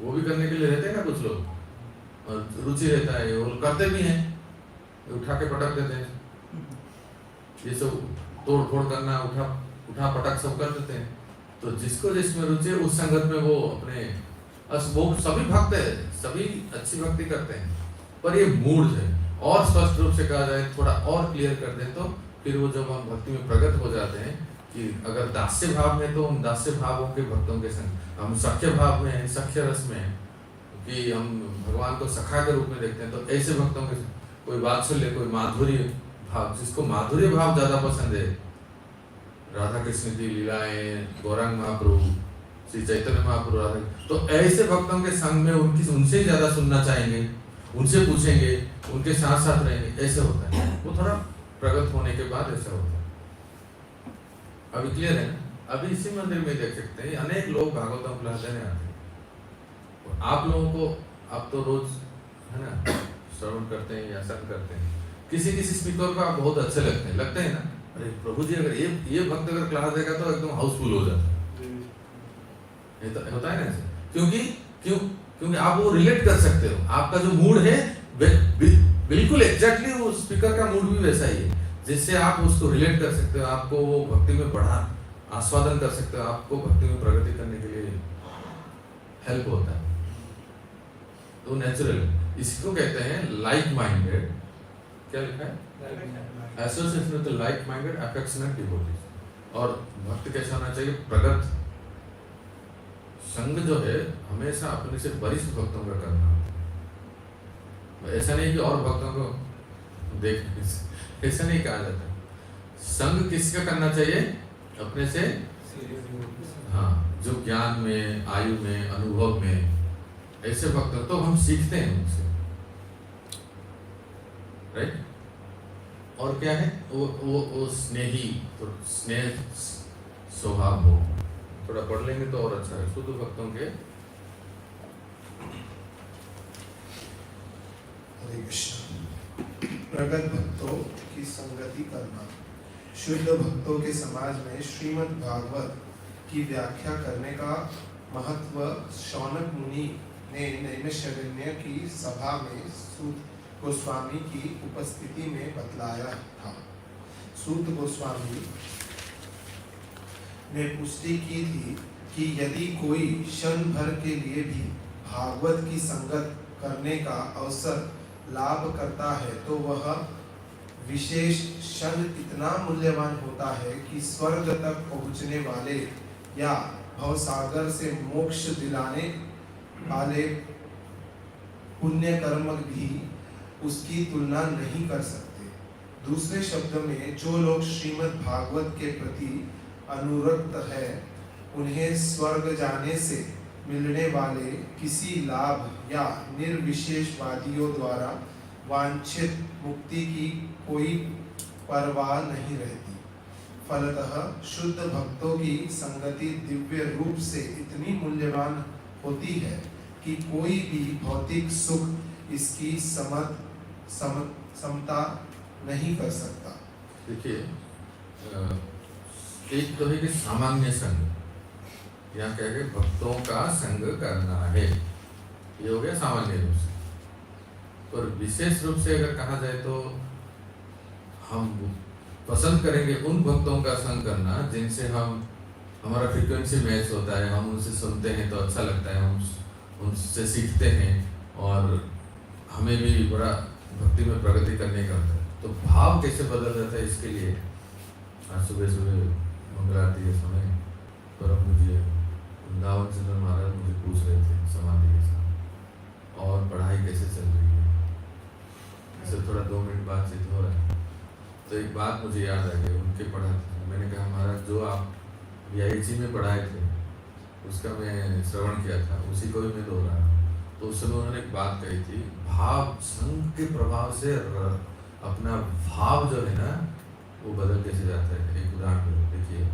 वो भी करने के लिए रहते हैं ना, कुछ लोग और रुचि रहता है, वो करते भी हैं, उठा के पटक देते हैं, ये सब तोड़ फोड़ करना, उठा पटक सब कर देते हैं। तो जिसको जिसमें रुचि है उस संगत में वो अपने, वो सभी भक्त है, सभी अच्छी भक्ति करते हैं, पर ये मूड है। और स्पष्ट रूप से कहा जाए, थोड़ा और क्लियर कर दें तो फिर वो जब हम भक्ति में प्रगट हो जाते हैं कि अगर दास्य भाव में, तो हम दास्य भावों के भक्तों के संग, हम सख्य भाव में, सख्य रस में, कि हम भगवान को सखा के रूप में देखते हैं, तो ऐसे भक्तों के कोई वात्सल्य, कोई माधुर्य भाव, जिसको माधुर्य भाव ज्यादा पसंद है, राधा कृष्ण की लीलाएं, गौरांग महाप्रभु, श्री चैतन्य महाप्रभु, राधा, तो ऐसे भक्तों के संग में उनसे ज्यादा सुनना चाहेंगे, उनसे पूछेंगे, उनके साथ साथ रहेंगे, ऐसे होता है। वो थोड़ा प्रगट होने के बाद ऐसा होता है। अभी क्लियर है? अभी इसी मंदिर में देख सकते हैं अनेक लोग भागवतम क्लास देने आते हैं। आप लोगों को, आप तो रोज है ना श्रवण करते हैं या सत्संग करते हैं, किसी किसी स्पीकर को आप बहुत अच्छे लगते हैं ना, अरे प्रभु जी अगर ये भक्त अगर क्लास देगा तो एकदम हाउसफुल हो जाता है। ये तो होता है ना ऐसे, क्योंकि आप वो रिलेट कर सकते हो, आपका जो मूड है बिल्कुल एग्जैक्टली वो स्पीकर का मूड भी वैसा ही है, जिससे आप उसको रिलेट कर सकते हो, आपको वो भक्ति में बढ़ा आस्वादन कर सकते हो, आपको भक्ति में प्रगति करने के लिए हेल्प होता है। तो नेचुरल, इसको कहते हैं लाइक माइंडेड, क्या लिखा है, association with like minded affectionate devotees. और भक्त कैसा होना चाहिए, प्रगत संग जो है हमेशा अपने से वरिष्ठ भक्तों का करना। ऐसा नहीं कि और भक्तों को देख, ऐसा नहीं कहा जाता। संग किसका करना चाहिए, अपने से, हाँ, जो ज्ञान में, आयु में, अनुभव में ऐसे भक्त तो हम सीखते हैं उनसे, राइट। और क्या है वो स्नेही, तो स्नेह स्वभाव हो, थोड़ा पढ़ लेंगे तो और अच्छा है। शुद्ध भक्तों के, हरे कृष्ण। प्रगत भक्तों की संगति करना। शुद्ध भक्तों के समाज में श्रीमद् भागवत की व्याख्या करने का महत्व शौनक मुनि ने नैमिषारण्य की सभा में सूत गोस्वामी की उपस्थिति में बतलाया था। सूत गोस्वामी ने पुष्टि की थी कि यदि कोई क्षण भर के लिए भी भागवत की संगत करने का अवसर लाभ करता है तो वह विशेष क्षण इतना मूल्यवान होता है कि स्वर्ग तक पहुंचने वाले या भवसागर से मोक्ष दिलाने वाले पुण्य कर्म भी उसकी तुलना नहीं कर सकते। दूसरे शब्द में, जो लोग श्रीमद् भागवत के प्रति अनुरक्त है, उन्हें स्वर्ग जाने से मिलने वाले किसी लाभ या निर्विशेषवादियों द्वारा वांछित मुक्ति की कोई परवाह नहीं रहती। फलतः शुद्ध भक्तों की संगति दिव्य रूप से इतनी मूल्यवान होती है कि कोई भी भौतिक सुख इसकी समता नहीं कर सकता। देखिए, एक तो है कि सामान्य संग, यहाँ कह के भक्तों का संग करना है, ये हो गया सामान्य रूप से। पर विशेष रूप से अगर कहा जाए तो हम पसंद करेंगे उन भक्तों का संग करना जिनसे हमारा फ्रीक्वेंसी मैच होता है, हम उनसे सुनते हैं तो अच्छा लगता है, हम उनसे सीखते हैं और हमें भी बड़ा भक्ति में प्रगति करने का होता है। तो भाव कैसे बदल जाता है, इसके लिए आज सुबह मंगल आरती के समय पर मुझे वृंदावन चंद्र महाराज मुझे पूछ रहे थे समाधि के साथ, और पढ़ाई कैसे चल रही है, इससे थोड़ा 2 मिनट बातचीत हो रहा है। तो एक बात मुझे याद आ गई, उनके पढ़ाते, मैंने कहा महाराज जो आप VIG में पढ़ाए थे उसका मैं श्रवण किया था, उसी को भी मैं दोहरा रहा हूँ। तो उस समय उन्होंने एक बात कही थी, भाव संग के प्रभाव से अपना भाव जो है ना वो बदल कैसे जाता है। एक उदाहरण देखिए,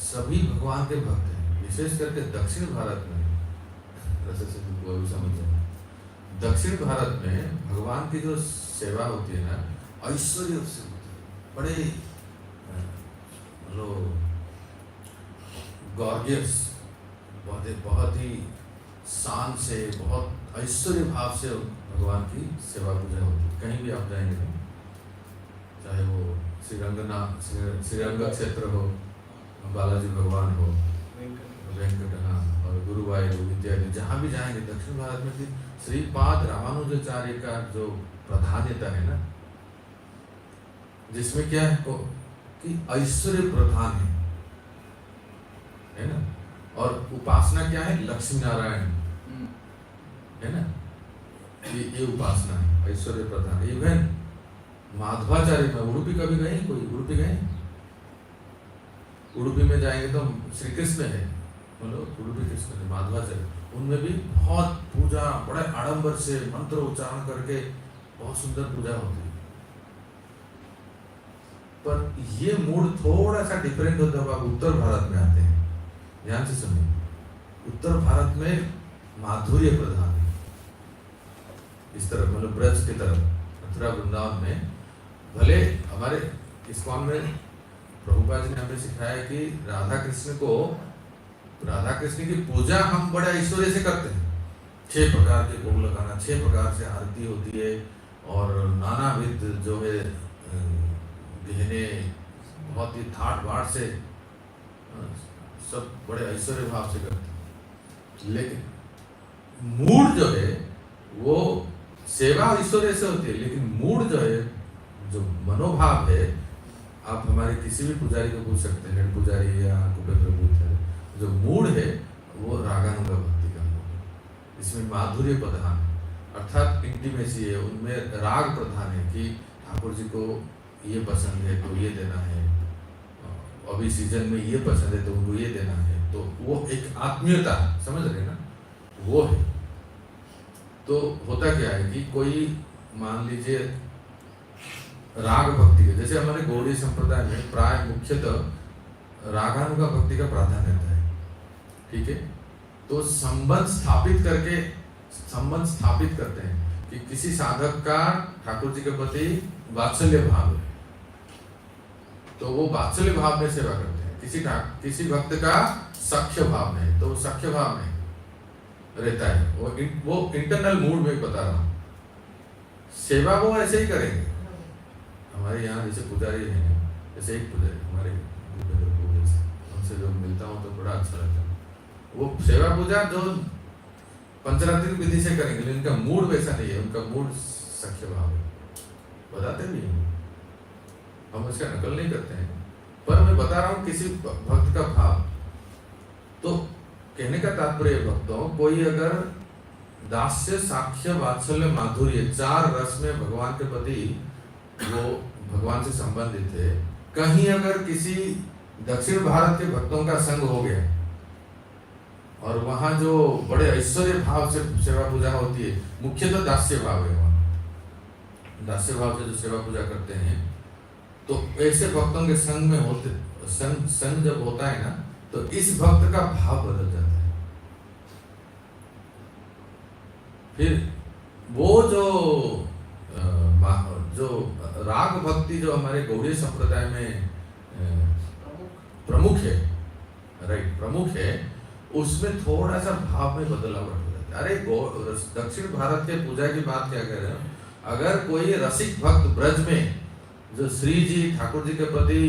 सभी भगवान के भक्त हैं, विशेष करके दक्षिण भारत में, वो भी समझ, दक्षिण भारत में भगवान की जो सेवा होती है ना, ऐश्वर्य से बड़े गॉर्जियस, बहुत ही शान से, बहुत ऐश्वर्य भाव से भगवान की सेवा पूजा होती है। कहीं भी आप जाएंगे तो, चाहे वो श्रीरंग क्षेत्र हो, बालाजी भगवान हो, वेंकट, और गुरुवायूर इत्यादि, जहाँ भी जाएंगे दक्षिण भारत में श्रीपाद रामानुजाचार्य का जो प्राधान्यता है ना, जिसमें क्या है कि ऐश्वर्य प्रधान है ना, और उपासना क्या है, लक्ष्मी नारायण है ना, ये उपासना है, ऐश्वर्य प्रधान। इवन माधवाचार्य में, उडुपी कभी गए, कोई उडुपी गए, उडुपी में जाएंगे तो श्री कृष्ण है, बोलो उडुपी कृष्ण है, माधवाचार्य, उनमें भी बहुत पूजा, बड़े आडंबर से मंत्र उच्चारण करके बहुत सुंदर पूजा होती है। पर ये मूड थोड़ा सा डिफरेंट होता है, आप उत्तर भारत में आते हैं, ध्यान से सुनिए, उत्तर भारत में माधुर्य प्रधान है, इस तरफ मतलब ब्रज की तरफ, मथुरा वृंदावन में, भले हमारे इस्कॉन में प्रभुपाद जी ने हमें सिखाया कि राधा कृष्ण की पूजा हम बड़े ऐश्वर्य से करते हैं। 6 प्रकार के भोग लगाना, 6 प्रकार से आरती होती है और नानाविध जो है गहने बहुत ही ठाट बाट से सब बड़े ऐश्वर्य भाव से करते हैं। लेकिन मूड जो है वो सेवा ऐश्वर्य से होती है, लेकिन मूड जो है, जो मनोभाव है, आप हमारे किसी भी पुजारी को पूछ सकते हैं, हेड पुजारी या कुबेर पुजारी, जो मूड है वो रागानुगा भक्ति का मूड है। इसमें माधुर्य प्रधान है, अर्थात इंटीमेसी है, उनमें राग प्रधान है कि ठाकुर जी को ये पसंद है तो ये देना है, अभी सीजन में ये पसंद है तो उनको ये देना है, तो वो एक आत्मीयता, समझ रहे ना, वो है। तो होता क्या है कि कोई मान लीजिए राग भक्ति के, जैसे हमारे गौड़ीय संप्रदाय में प्राय मुख्यतः रागानुगा भक्ति का प्राधान्यता है, ठीक है। तो संबंध स्थापित करते हैं कि किसी साधक का ठाकुर जी के प्रति वात्सल्य भाव है, तो वो वात्सल्य भाव में सेवा करते हैं। किसी भक्त का सख्य भाव में, तो वो सख्य भाव में रहता है, वो इंटरनल मूड में बता रहा हूँ। सेवा वो ऐसे ही करेंगे। हमारे यहाँ जैसे पुजारी हैं, जैसे एक पुजारी हमारे उनसे जो मिलता हूँ तो बड़ा अच्छा लगता है। वो सेवा पूजा जो पंचरात्रि विधि से करेंगे, लेकिन उनका मूड वैसा नहीं है, उनका मूड सख्य भाव है, बताते भी हैं, हम इसका नकल नहीं करते हैं, पर मैं बता रहा हूँ किसी भक्त का भाव। तो कहने का तात्पर्य भक्तों, कोई अगर दास्य, साक्ष्य, वात्सल्य, माधुर्य 4 रस में भगवान के प्रति वो भगवान से संबंधित है, कहीं अगर किसी दक्षिण भारत के भक्तों का संग हो गया और वहाँ जो बड़े ऐश्वर्य भाव से सेवा पूजा होती है, मुख्यतः दास्य भाव है, वहाँ दास्य भाव से जो सेवा पूजा करते हैं, तो ऐसे भक्तों के संग में होते संग जब होता है ना, तो इस भक्त का भाव बदल जाता है। फिर वो जो राग भक्ति जो हमारे गौड़ीय संप्रदाय में प्रमुख है, राइट, प्रमुख है, उसमें थोड़ा सा भाव में बदलाव हो जाता है। अरे दक्षिण भारत के पूजा की बात क्या कर रहे हो, अगर कोई रसिक भक्त ब्रज में जो श्री जी ठाकुर जी के प्रति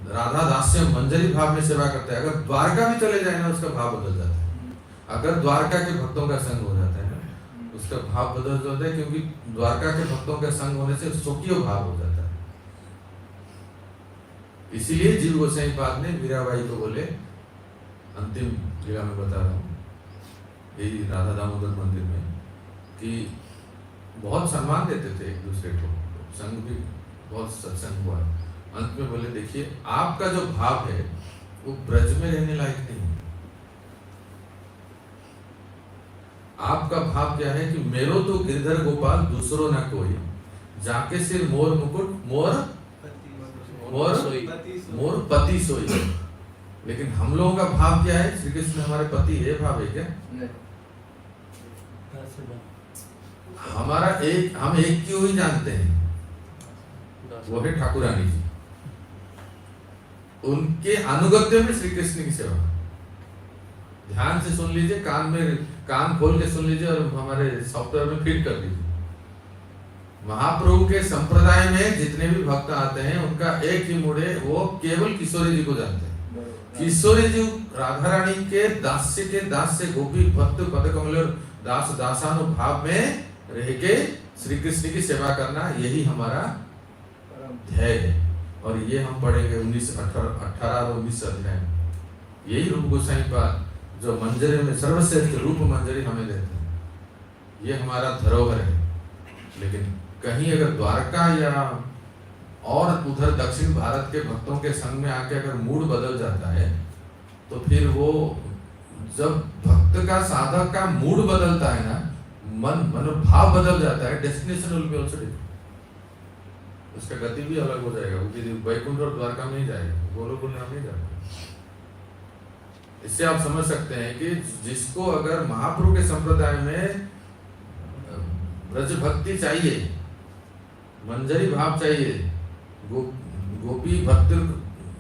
राधा दास्य मंजरी भाव में सेवा करते हैं, अगर द्वारका भी चले जाए ना, उसका भाव बदल जाता है। अगर द्वारका के भक्तों का संग हो जाता है ना, उसका भाव बदल जाता है, क्योंकि द्वारका के भक्तों का संग होने से स्वकीय भाव हो जाता है। इसीलिए जीव गोसाई पाद ने मीराबाई को बोले, अंतिम लीला में बता रहा हूँ, यही राधा दामोदर मंदिर में, कि बहुत सम्मान देते थे एक दूसरे को, संग भी बहुत सत्संग हुआ। अंत में बोले, देखिए आपका जो भाव है वो ब्रज में रहने लायक नहीं है। आपका भाव क्या है कि मेरो तो गिरधर गोपाल दूसरो ना कोई, जाके सिर मोर मुकुट मोर पति सोई। लेकिन हम लोगों का भाव क्या है, श्री कृष्ण हमारे पति है, भाव है क्या? हमारा एक, हम एक क्यों ही जानते हैं, वो है ठाकुरानी जी। उनके अनुगत्य में श्री कृष्ण की सेवा। ध्यान से सुन लीजिए, कान खोल के सुन लीजिए और हमारे सॉफ्टवेयर में फीड कर दीजिए। महाप्रभु के संप्रदाय में जितने भी भक्त आते हैं, उनका एक ही मूड है, वो केवल किशोरी जी को जानते हैं। किशोरी जी राधा रानी के दास्य गोपी भक्त पद कमल दास दासानुभाव में रह के श्री कृष्ण की सेवा करना, यही हमारा ध्येय है। और ये हम पढ़ेंगे 18 और 19 अध्याय। यही रूप गोसाई पाद जो मंजरी में सर्वश्रेष्ठ रूप मंजरी हमें देते हैं, ये हमारा धरोहर है। लेकिन कहीं अगर द्वारका या और उधर दक्षिण भारत के भक्तों के संग में आके अगर मूड बदल जाता है, तो फिर वो जब भक्त का साधक का मूड बदलता है ना, मनोभाव बदल जाता है, destination will be also different. उसका गति भी अलग हो जाएगा, वो वैकुंठ और द्वारका में ही जाएगा, गोलोक धाम नहीं जाएगा। इससे आप समझ सकते हैं कि जिसको अगर महाप्रभु के संप्रदाय में ब्रज भक्ति चाहिए, मंजरी भाव चाहिए, गोपी भक्ति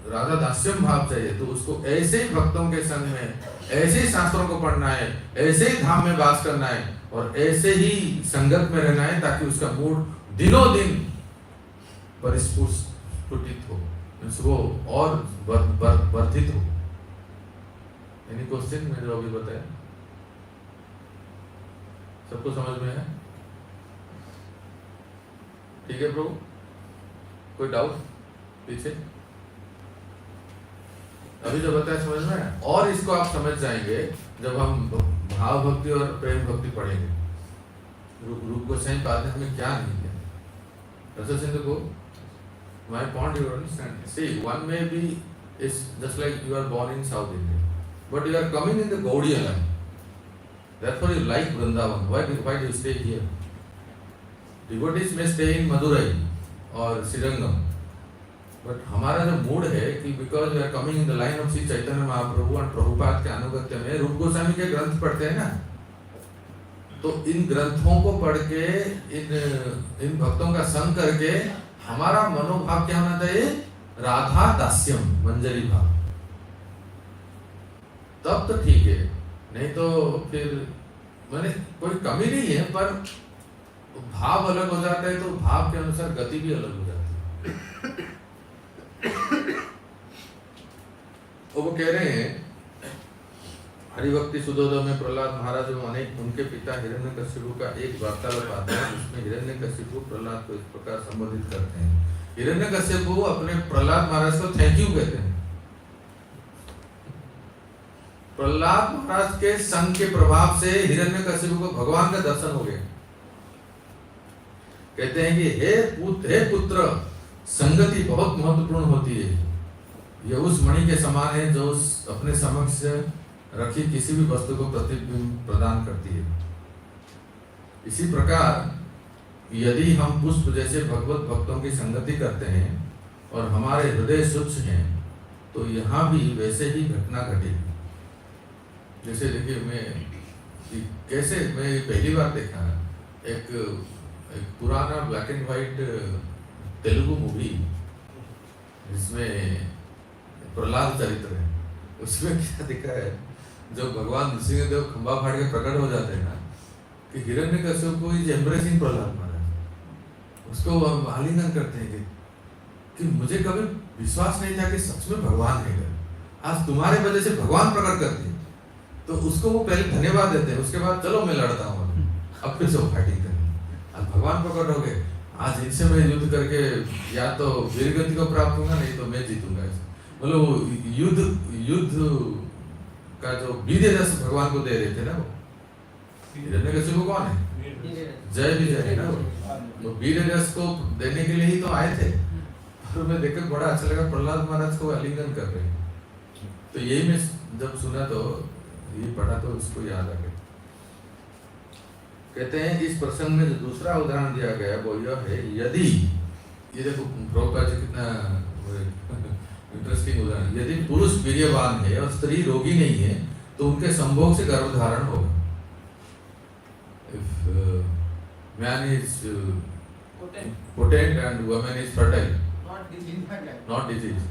राधा दास्यम भाव चाहिए, तो उसको ऐसे ही भक्तों के संग में ऐसे ही शास्त्रों को पढ़ना है, ऐसे ही धाम में वास करना है और ऐसे ही संगत में रहना है, ताकि उसका मूड दिनों दिन परिस्फुटित हो, वो और वर्धित हो। एनी क्वेश्चन मैं जो अभी बताया सबको समझ में है? ठीक है प्रभु, कोई डाउट पीछे? अभी जो बताया समझ में है? और इसको आप समझ जाएंगे जब हम भाव भक्ति और प्रेम भक्ति पढ़ेंगे। रूप गोस्वामी पाद हमें क्या नहीं है, रस सिंधु को my point you understand. See, one may be is just like you are born in South India, but you are coming in the Gaudiya line. Therefore, you like Vrindavan. Why do you stay here? Devotees may stay in Madurai or Srirangam, but हमारा जो मूड है कि because we are coming in the line of Shri Chaitanya Mahaprabhu और प्रभुपाद के अनुगत्य में रूप गोस्वामी के ग्रंथ पढ़ते हैं ना, तो इन ग्रंथों को पढ़ के इन भक्तों का संग करके हमारा मनोभाव क्या होना चाहिए? राधा दास्यम, मंजरी भाव। तब तो ठीक है, नहीं तो फिर मैंने कोई कमी नहीं है, पर भाव अलग हो जाता है तो भाव के अनुसार गति भी अलग हो जाती है। वो कह रहे हैं हरिभक्ति सुधोधन में प्रहलाद महाराज अनेक उनके पिता हिरण्यकशिपु का एक वार्तालाप आता है, जिसमें हिरण्यकशिपु प्रहलाद को इस प्रकार संबोधित करते हैं। हिरण्यकशिपु अपने प्रहलाद महाराज को थैंक यू कहते हैं। प्रहलाद महाराज के संग के प्रभाव से हिरण्यकशिपु को भगवान का दर्शन हो गया। कहते हैं कि हे पुत्र, संगति बहुत महत्वपूर्ण होती है। यह उस मणि के समान है जो अपने समक्ष रखी किसी भी वस्तु को प्रतिबिंब प्रदान करती है। इसी प्रकार यदि हम पुष्प जैसे भगवत भक्तों की संगति करते हैं और हमारे हृदय स्वच्छ हैं, तो यहाँ भी वैसे ही घटना घटेगी। जैसे देखिए, मैं कैसे मैं पहली बार देखा एक पुराना black and white Telugu movie जिसमें प्रहलाद चरित्र है। उसमें क्या दिखा है, जब भगवान नृसिंहदेव खंबा फाड़ के प्रकट हो जाते हैं ना, कि हिरण्यकशिपु को इज एम्ब्रेसिंग प्रहलाद महाराज, उसको आलिंगन करते हैं कि मुझे कभी विश्वास नहीं था कि सच में भगवान है, आज तुम्हारे वजह से भगवान प्रकट करते हैं। तो उसको वो पहले धन्यवाद देते हैं, उसके बाद चलो मैं लड़ता हूँ, अब फिर से वो फाइटिंग करेंगे। आज भगवान प्रकट हो गए, आज इनसे मैं युद्ध करके या तो वीरगति को प्राप्त होगा, नहीं तो मैं जीतूंगा। मतलब युद्ध का जो वीर रस भगवान को दे रहे थे ना, वो हिरण्यकशिपु कौन है? जय विजय है ना, वो वीर रस को देने के लिए ही तो आए थे। और मैं देखकर बड़ा अच्छा लगा, प्रहलाद महाराज को आलिंगन कर रहे हैं। तो यही मैं जब सुना तो ये पढ़ा तो उसको याद आ गया। कहते हैं इस प्रसंग में जो दूसरा उदाहरण दिया गया वो यह है, यदि ये देखो प्रभुपाद जी कितना इंटरेस्टिंग उदाहरण, यदि पुरुष वीर्यवान है और स्त्री रोगी नहीं है तो उनके संभोग से गर्भधारण होगा। If man is potent and woman is fertile, not disease,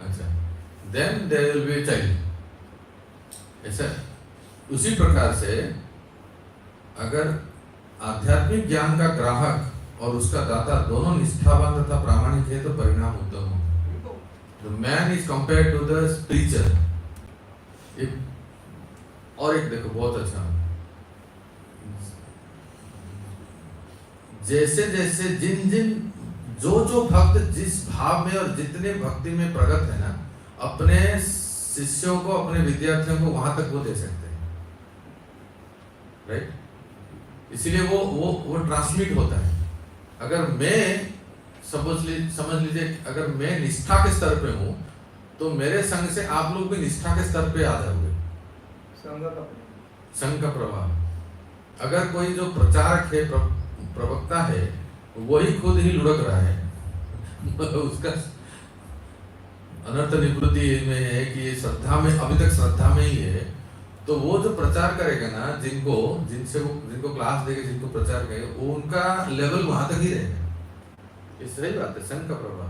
अच्छा, then there will be a child। ऐसा उसी प्रकार से अगर आध्यात्मिक ज्ञान का ग्राहक और उसका दाता दोनों निष्ठावान तथा प्रामाणिक है तो परिणाम उत्तम हो। The man is compared to the preacher। और एक देखो बहुत अच्छा, जैसे जैसे जो भक्त जिस भाव में और जितने भक्ति में प्रगत है ना, अपने शिष्यों को, अपने विद्यार्थियों को वहां तक वो दे सकते हैं, राइट? इसीलिए वो ट्रांसमिट होता है। अगर मैं समझ लीजिए, अगर मैं निष्ठा के स्तर पे हूँ तो मेरे संग से आप लोग भी निष्ठा के स्तर पे आ जाओगे। संघ का प्रभाव। अगर कोई जो प्रचारक है, प्रवक्ता है, वही खुद ही लुढ़क रहा है उसका अनर्थ निवृत्ति में है कि श्रद्धा में, अभी तक श्रद्धा में ही है, तो वो जो प्रचार करेगा ना, जिनको क्लास देगा, जिनको प्रचार करेगा, वो उनका लेवल वहां तक ही रहेगा। ये सही बात है, संघ का प्रभाव।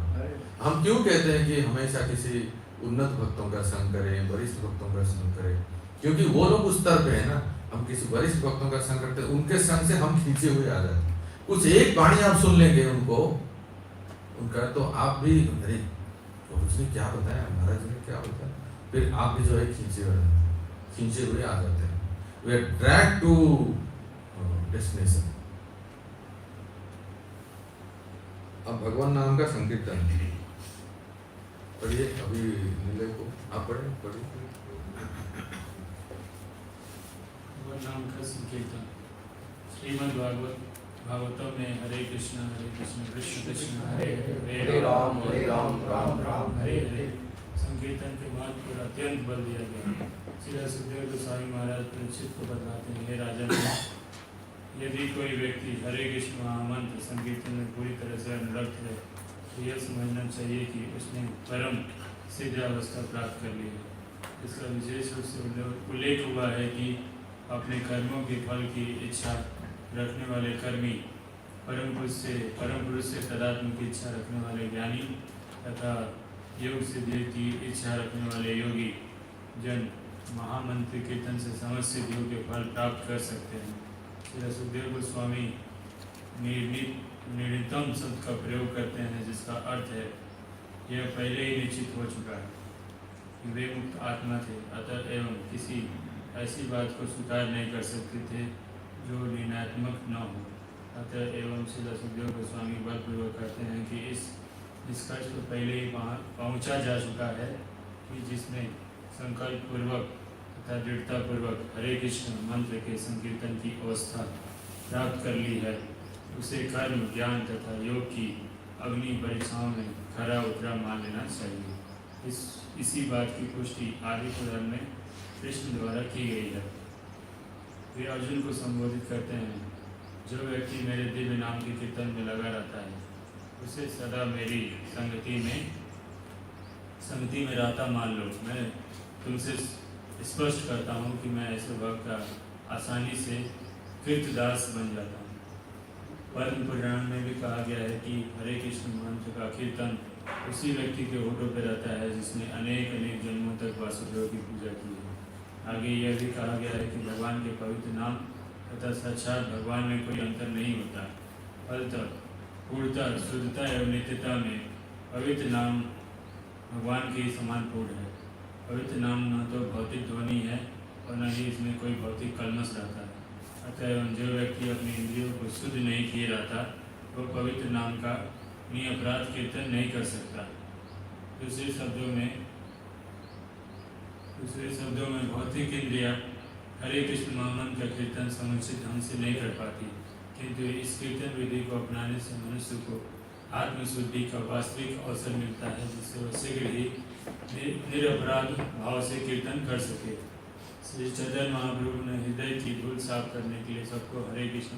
हम क्यों कहते हैं कि हमेशा किसी उन्नत भक्तों का संग करें, वरिष्ठ भक्तों का संग करें? क्योंकि वो लोग उस स्तर पे है ना। हम किसी वरिष्ठ भक्तों का संग करते हैं, उनके संग से हम खींचे हुए आ जाते हैं। कुछ एक वाणी आप सुन लेंगे उनका, तो आप भी, अरे उसने क्या बताया, महाराज ने क्या बताया, फिर आप भी जो है खींचे हुए आ जाते हैं। We are dragged to destination. अब भगवान नाम का संकीर्तन पढ़िए, अभी नीले को आप पढ़िए। भगवान नाम का संकीर्तन। श्रीमद् भागवतम में हरे कृष्ण कृष्ण कृष्ण हरे हरे राम राम राम हरे हरे संकीर्तन के बाद पर अत्यंत बल दिया गया। श्री सुखदेव गोस्वामी महाराज परीक्षित को बताते हैं, हे राजन, यदि कोई व्यक्ति हरे कृष्ण महामंत्र संकीर्तन में पूरी तरह से अनुरक्त है तो यह समझना चाहिए कि उसने परम सिद्ध अवस्था प्राप्त कर ली है। इसका विशेष रूप से उल्लेख हुआ है कि अपने कर्मों के फल की इच्छा रखने वाले कर्मी, परम पुरुष से तदात्म की इच्छा रखने वाले ज्ञानी तथा योग सिद्धि की इच्छा रखने वाले योगी जन महामंत्र कीर्तन से समस्त सिद्धियों के फल प्राप्त कर सकते हैं। श्री सुखदेव गोस्वामी निर्णितम शब्द का प्रयोग करते हैं, जिसका अर्थ है यह पहले ही निश्चित हो चुका है कि वे मुक्त आत्मा थे, अतः एवं किसी ऐसी बात को स्वीकार नहीं कर सकते थे जो निर्णयात्मक न हो। अतः एवं श्री सुखदेव गोस्वामी बलपूर्वक कहते हैं कि इस निष्कर्ष को पहले ही पहुँचा जा चुका है कि जिसने संकल्प पूर्वक तथा दृढ़ता पूर्वक हरे कृष्ण मंत्र के संकीर्तन की अवस्था प्राप्त कर ली है, उसे कर्म, ज्ञान तथा योग की अग्नि परीक्षाओं में खरा उतरा मान लेना चाहिए। इसी बात की पुष्टि आदि पुराण में कृष्ण द्वारा की गई है। वे अर्जुन को संबोधित करते हैं, जो व्यक्ति मेरे दिव्य नाम के कीर्तन में लगा रहता है उसे सदा मेरी संगति में रहता मान लो। मैं तुमसे स्पष्ट करता हूँ कि मैं ऐसे भक्त का आसानी से कृतदास बन जाता हूँ। पद्म पुराण में भी कहा गया है कि हरे कृष्ण मंत्र का कीर्तन उसी व्यक्ति के होठों पर रहता है जिसने अनेक जन्मों तक वासुदेव की पूजा की है। आगे यह भी कहा गया है कि भगवान के पवित्र नाम तथा साक्षात भगवान में कोई अंतर नहीं होता। फलतः पूर्णता, शुद्धता एवं नित्यता में पवित्र नाम भगवान के समान पूर्ण है। पवित्र नाम न तो भौतिक ध्वनि है और न ही इसमें कोई भौतिक कलमश रहता है। अतः एवं जो व्यक्ति अपनी इंद्रियों को शुद्ध नहीं किए रहता वो पवित्र नाम का निरपराध कीर्तन नहीं कर सकता। दूसरे शब्दों में भौतिक इंद्रिया हरे कृष्ण महामंत्र का कीर्तन समुचित ढंग से नहीं कर पाती, किंतु इस कीर्तन विधि को अपनाने से मनुष्य को आत्मशुद्धि का वास्तविक अवसर मिलता है, जिससे वह शीघ्र ही निरपराध भाव से कीर्तन कर सके। श्री चैतन्य महाप्रभु ने हृदय की धूल साफ करने के लिए सबको हरे कृष्ण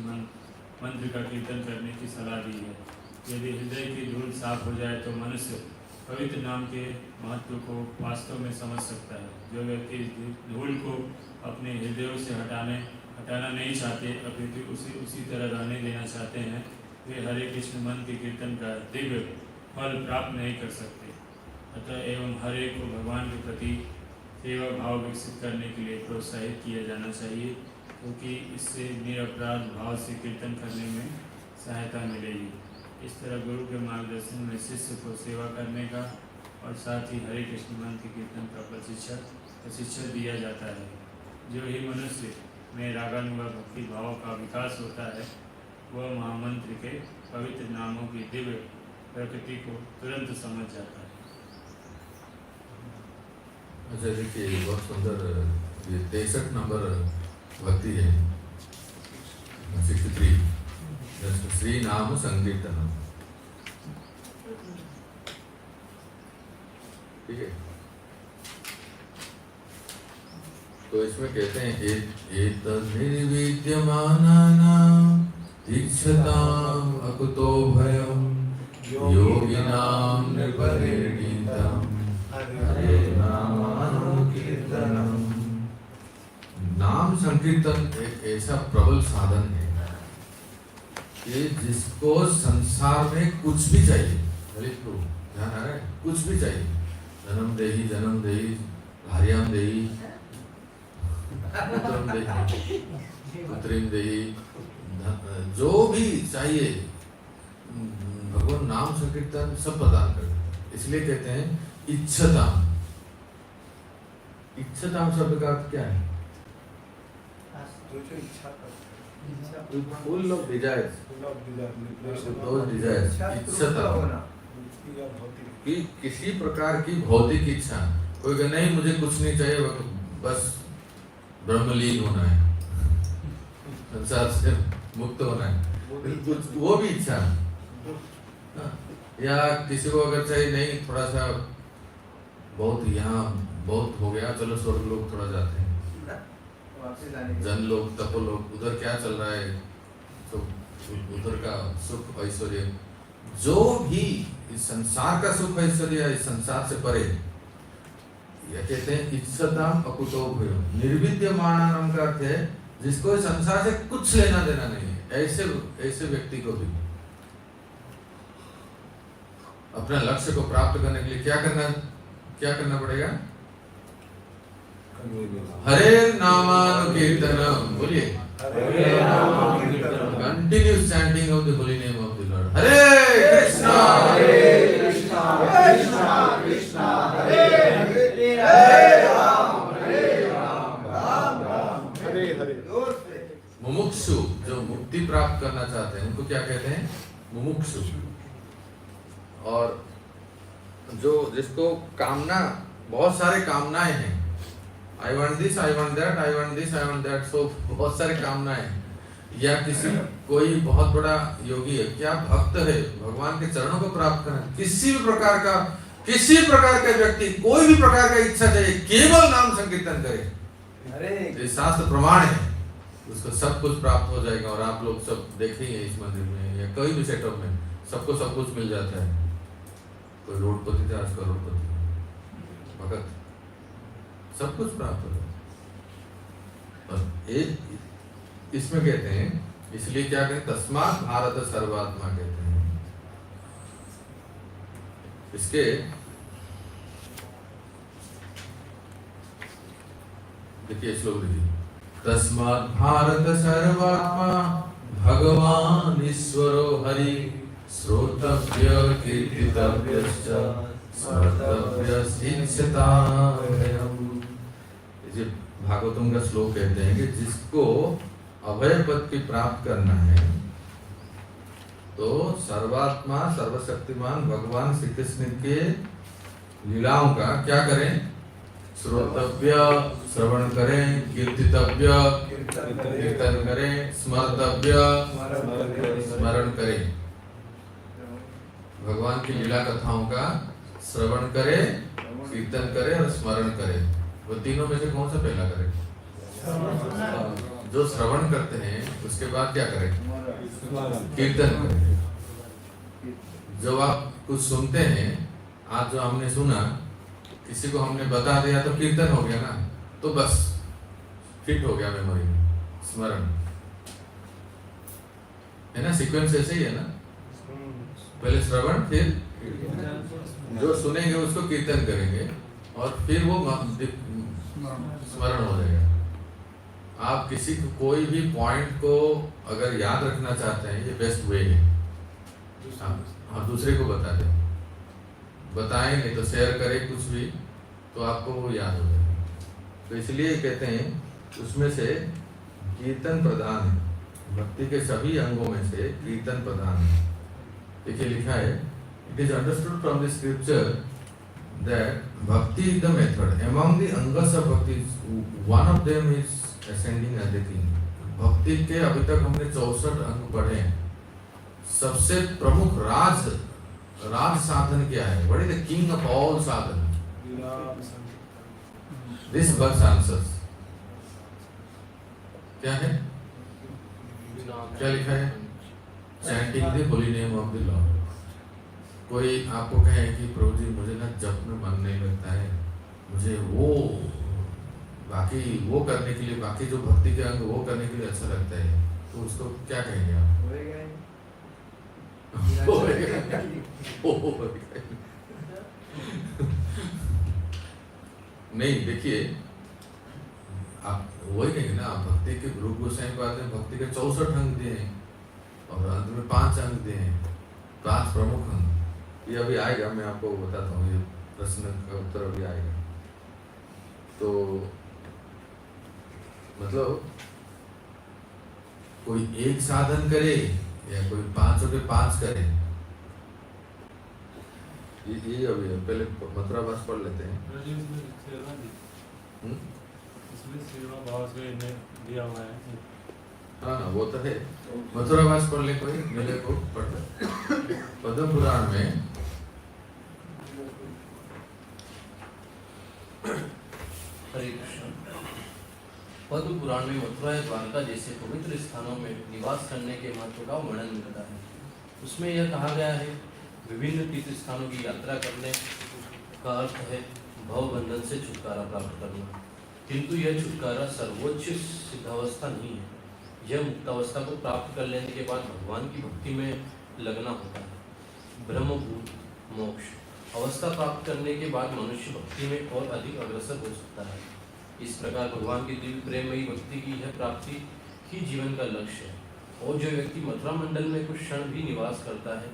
मंत्र का कीर्तन करने की सलाह दी है। यदि हृदय की धूल साफ हो जाए तो मनुष्य पवित्र नाम के महत्व को वास्तव में समझ सकता है। जो व्यक्ति इस धूल को अपने हृदयों से हटाना नहीं चाहते, अपितु उसी तरह रहने देना चाहते हैं, वे हरे कृष्ण मंत्र के कीर्तन का दिव्य फल प्राप्त नहीं कर सकते। अतः एवं हरे को भगवान के प्रति सेवा भाव विकसित करने के लिए प्रोत्साहित किया जाना चाहिए, क्योंकि इससे निरपराध भाव से कीर्तन करने में सहायता मिलेगी। इस तरह गुरु के मार्गदर्शन में शिष्य को सेवा करने का और साथ ही हरे कृष्ण मंत्र कीर्तन का प्रशिक्षण दिया जाता है। जो ही मनुष्य में रागानुगा भक्ति भाव का विकास होता है, वह महामंत्र के पवित्र नामों की दिव्य प्रकृति को तुरंत समझ जाता है। अच्छा, देखिए बहुत सुंदर ये 63 नंबर भक्ति है, 63 श्री नाम संकीर्तन। ठीक है, तो इसमें कहते हैं एक निर्विद्यमानानां इच्छताम् अकुतो भयं योगिनां निर्परिणीतं हरे नामानुकीर्तनम्। संकीर्तन एक ऐसा प्रबल साधन है कि जिसको संसार में कुछ भी चाहिए, ललित प्रभु ध्यान आ रहा है, कुछ भी चाहिए, जन्म देही भार्याम देही पुत्रम देही पुत्रीम देही, जो भी चाहिए भगवान नाम संकीर्तन सब प्रदान करते हैं। इसलिए कहते हैं इच्छताम। इच्छताम शब्द का अर्थ क्या है? जो इच्छा करते Full of desires, those desires, इच्छता कि किसी प्रकार की भौतिक इच्छा, कोई कहे नहीं मुझे कुछ नहीं चाहिए, बस ब्रह्मलीन होना है, संसार से मुक्त होना है, कुछ वो भी इच्छा। या किसी को अगर चाहिए नहीं थोड़ा सा बहुत यहाँ बहुत हो गया, चलो स्वर्ग लोग थोड़ा जाते हैं, जन लोग तपो लोग, उधर क्या चल रहा है तो उधर का सुख ऐश्वर्य, जो भी इस संसार का सुख ऐश्वर्य इस संसार से परे, यह कहते हैं इच्छताम अकुतो भयो। निर्विद्यमानानाम का अर्थ है जिसको इस संसार से कुछ लेना देना नहीं है, ऐसे व्यक्ति को भी अपना लक्ष्य को प्राप्त करने के लिए क्या करना पड़ेगा? हरे नामानुकीर्तनम, बोलिए continuous chanting of the holy name of the lord. Hare Krishna Krishna Krishna Hare Hare, Hare Ram Ram Hare Hare. मुमुक्षु जो मुक्ति प्राप्त करना चाहते हैं उनको क्या कहते हैं? मुमुक्षु। और जो जिसको कामना, बहुत सारे कामनाएं हैं, I want this, I want that, I want this, I want that, so बहुत सारे कामनाएं, या किसी कोई बहुत बड़ा योगी है, क्या भक्त है, भगवान के चरणों को प्राप्त करना, किसी भी प्रकार का व्यक्ति कोई भी प्रकार का इच्छा चाहिए, केवल नाम संकीर्तन करे, ये शास्त्र प्रमाण है, उसको सब कुछ प्राप्त हो जाएगा। और आप लोग सब देखे ही इस मंदिर में या कोई भी सेटअप में सबको सब कुछ मिल जाता है। कोई रोडपति थे, आज करोड़पति, भगत, सब कुछ प्राप्त हो जाता है। एक इसमें कहते हैं, इसलिए क्या कहते हैं? तस्मात् भारत सर्वात्मा कहते हैं। इसके देखिए श्लोक देखिए, तस्मात् भारत सर्वात्मा भगवान ईश्वरो हरि श्रोतव्य कीर्तितव्यश्च स्मर्तव्य शिक्षिताभयम्। ये भागवतम का श्लोक कहते हैं कि जिसको अभय पद की प्राप्त करना है तो सर्वात्मा सर्वशक्तिमान भगवान श्री कृष्ण के लीलाओं का क्या करें? श्रोतव्य श्रवण करें, कीर्तितव्य कीर्तन करें, स्मर्तव्य स्मरण करें। भगवान की लीला कथाओं का श्रवण करें, कीर्तन करें और स्मरण करें। वो तीनों में से कौन सा पहला करें? जो श्रवण करते हैं उसके बाद क्या करें? कीर्तन करें। जब आप कुछ सुनते हैं, आज जो हमने सुना, किसी को हमने बता दिया तो कीर्तन हो गया ना, तो बस फिट हो गया मेमोरी में, स्मरण है ना। सीक्वेंस ऐसे ही है ना, पहले श्रवण, फिर जो सुनेंगे उसको कीर्तन करेंगे और फिर वो स्मरण हो जाएगा। आप किसी को कोई भी पॉइंट को अगर याद रखना चाहते हैं, ये बेस्ट वे है। हाँ, दूसरे को बता दें, बताएं नहीं तो शेयर करें कुछ भी, तो आपको वो याद हो जाएगा। तो इसलिए कहते हैं उसमें से कीर्तन प्रधान है, भक्ति के सभी अंगों में से कीर्तन प्रधान है। देखिए लिखा है, it is understood from the scripture that bhakti is the method among the angas of bhakti, one of them is ascending as the king. भक्ति के अभी तक हमने 64 अंग पढ़े हैं। सबसे प्रमुख राज साधन क्या है? What is the king of all साधन? दिस वर्स आंसर्स क्या है? क्या लिखा है? Chanting the holy name of the Lord. कोई आपको कहे कि प्रभु जी मुझे ना जप में मन नहीं लगता है, मुझे वो बाकी वो करने के लिए, बाकी जो भक्ति के अंग वो करने के लिए अच्छा लगता है, तो उसको क्या कहेंगे आप? नहीं, देखिए आप वही कहेंगे ना, आप भक्ति के रूप गोस्वामी पाद में भक्ति के 64 अंग दिए हैं और अंत में 5 अंग दिए हैं, 5 प्रमुख अंग। ये अभी आएगा, मैं आपको बताता हूँ, ये प्रश्न का उत्तर अभी आएगा। तो मतलब कोई एक साधन करे या कोई 5 के 5 करे, ये अभी पहले मथुरा भाष पढ़ लेते हैं। इसमें सेवा भाव से दिया हुआ है। हाँ वो तो है, मथुरा भाष पढ़ ले, कोई मिले को पढ़ ले। पद्म पुराण में हरे कृष्ण। पद्म पुराण में मथुरा या द्वारका जैसे पवित्र स्थानों में निवास करने के महत्व का वर्णन मिलता है। उसमें यह कहा गया है, विभिन्न तीर्थ स्थानों की यात्रा करने का अर्थ है भव बंधन से छुटकारा प्राप्त करना, किंतु यह छुटकारा सर्वोच्च सिद्धावस्था नहीं है। यह मुक्तावस्था को प्राप्त कर लेने के बाद भगवान की भक्ति में लगना होता है। ब्रह्मभूत मोक्ष अवस्था प्राप्त करने के बाद मनुष्य भक्ति में और अधिक अग्रसर हो सकता है। इस प्रकार भगवान की दिव्य प्रेममयी भक्ति की यह प्राप्ति ही जीवन का लक्ष्य है, और जो व्यक्ति मथुरा मंडल में कुछ क्षण भी निवास करता है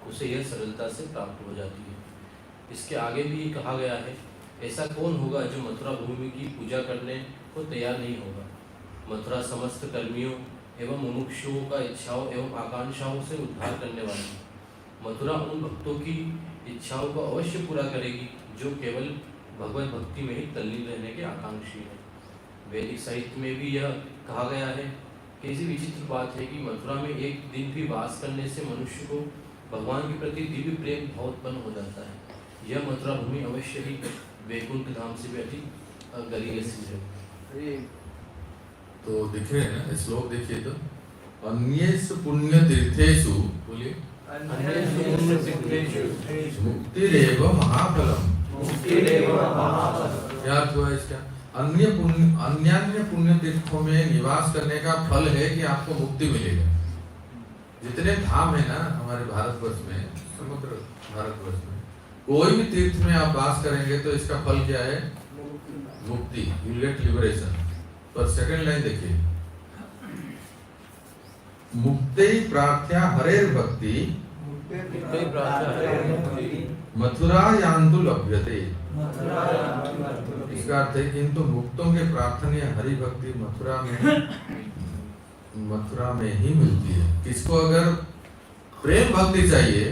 उसे यह सरलता से प्राप्त हो जाती है। इसके आगे भी कहा गया है, ऐसा कौन होगा जो मथुरा भूमि की पूजा करने को तैयार नहीं होगा। मथुरा समस्त कर्मियों एवं मुमुक्षुओं का इच्छाओं एवं आकांक्षाओं से उद्धार करने वाली है। मथुरा उन भक्तों की इच्छाओं को अवश्य पूरा करेगी जो केवल भगवत भक्ति में ही तल्लीन रहने के आकांक्षी है। वैदिक साहित्य में भी यह कहा गया है, कैसी विचित्र बात है कि मथुरा में एक दिन भी वास करने से मनुष्य को भगवान के प्रति दिव्य प्रेम भाव उत्पन्न हो जाता है। यह मथुरा भूमि अवश्य ही वैकुंठ धाम से भी अधिक गरीयसी है। तो दिख रहे हैं ना श्लोक, देखिए तो, अन्येषु पुण्य तीर्थेषु, बोलिए, मुक्तिरेव महाफलम। क्या अर्थ हुआ इसका? अन्य पुण्य तीर्थों में निवास करने का फल है कि आपको मुक्ति मिलेगा। जितने धाम है ना हमारे भारतवर्ष में, समग्र भारतवर्ष में, कोई भी तीर्थ में आप वास करेंगे तो इसका फल क्या है? मुक्ति, यू विल गेट लिबरेशन। पर सेकंड लाइन देखिए, मुक्ति प्रार्थ्या हरेर भक्ति मथुरा यान्तु लभ्यते। इसका अर्थ है किंतु मुक्तों के प्रार्थनीय हरि भक्ति मथुरा में ही मिलती है। किसको अगर प्रेम भक्ति चाहिए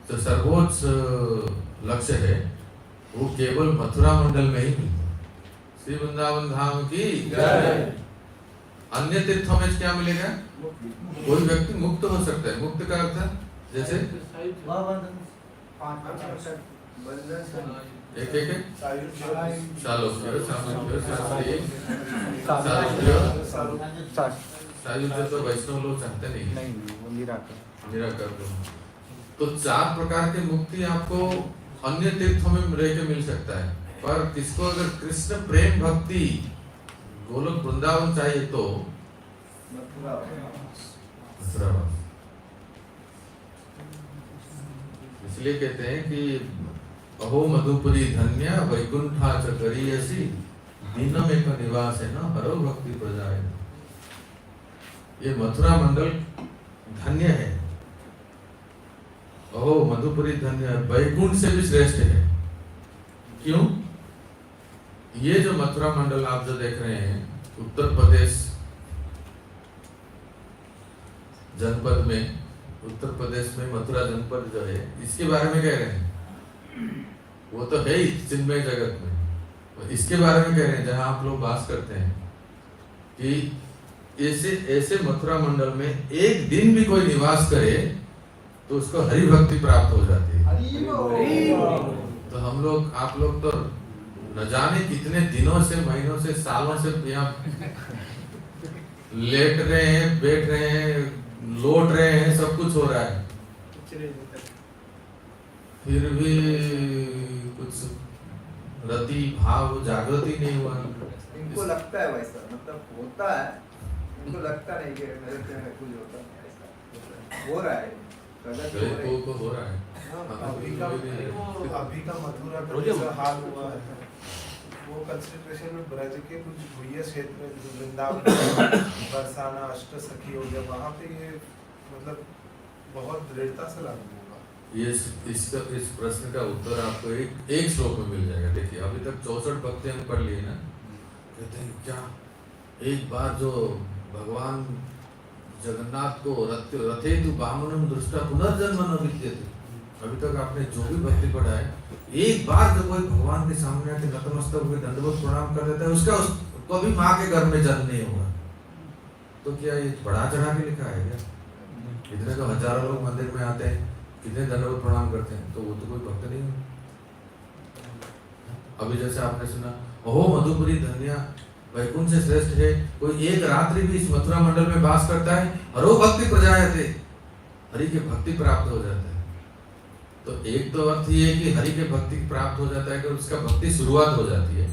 तो सर्वोच्च लक्ष्य है वो केवल मथुरा मंडल में ही मिलता है। श्री वृंदावन धाम की जय। अन्य तीर्थों में क्या मिलेगा? कोई व्यक्ति मुक्त हो सकता है। मुक्त का अर्थ जैसे एक सायुज्य तो वैष्णव लोग चाहते नहीं, वो निराकर। तो 4 प्रकार की मुक्ति आपको अन्य तीर्थों में रह के मिल सकता है, पर किसको अगर कृष्ण प्रेम भक्ति गोलोक वृंदावन चाहिए तो मथुरा। इसलिए कहते हैं कि अहो मधुपुरी धन्य वैकुंठा च करीयसी दीनमेक निवास है न हरो भक्ति प्रजाए। ये मथुरा मंडल धन्य है। अहो मधुपुरी धन्य, वैकुंठ से भी श्रेष्ठ है। क्यों? ये जो मथुरा मंडल आप जो देख रहे हैं उत्तर प्रदेश जनपद में, उत्तर प्रदेश में मथुरा जनपद जो है, इसके बारे में कह रहे हैं। वो तो है ही चिन्मय जगत में, तो इसके बारे में कह रहे हैं जहां आप लोग वास करते हैं कि ऐसे मथुरा मंडल में एक दिन भी कोई निवास करे तो उसको हरि भक्ति प्राप्त हो जाती है। तो हम लोग, आप लोग तो न जाने कितने दिनों से, महीनों से, सालों से यहाँ लेट रहे हैं, बैठ रहे हैं, लौट रहे हैं, सब कुछ हो रहा है, फिर भी कुछ रति भाव जागृति नहीं हुआ। उनको लगता है वैसा, मतलब होता है, उनको लगता नहीं कि मेरे से कुछ होता है, ऐसा हो रहा है, प्रगति हो रही है। को हो रहा है। अभी का मथुरा का जैसा हाल हुआ है, वो कंसंट्रेशन में ब्रज के कुछ भूये क्षेत्र वृंदावन बरसाना अष्टसखी हो गया, वहाँ पे ये मतलब बहुत दृढ़ता से लागू होगा। ये इस प्रश्न का उत्तर आपको एक श्लोक में मिल जाएगा। देखिए अभी तक 64 भक्ति हम पढ़ लिए ना, कहते हैं क्या एक बार जो भगवान जगन्नाथ को रथे तु बामनम दृष्टा पुनर्जन्म न विद्यते, अभी तक आपने जो भी भक्ति पढ़ा है, एक बार जब कोई भगवान के सामने आके नतमस्तक होकर दंडवत प्रणाम कर देता है, उसका कभी माँ के घर में जन्म नहीं होगा। तो क्या ये बढ़ा चढ़ा के लिखा है क्या? इतने तो हजारों लोग मंदिर में आते हैं, कितने दंडवत प्रणाम करते हैं, तो वो तो कोई भक्त नहीं है। अभी जैसे आपने सुना, ओहो मधुपुरी धन्या वैकुंठ से श्रेष्ठ है, कोई एक रात्रि भी इस मथुरा मंडल में वास करता है, हरो भक्ति प्रजायते, हरि के भक्ति प्राप्त हो जाता है। तो एक तो अर्थ ये है कि हरि के भक्ति प्राप्त हो जाता है कि उसका भक्ति शुरुआत हो जाती है,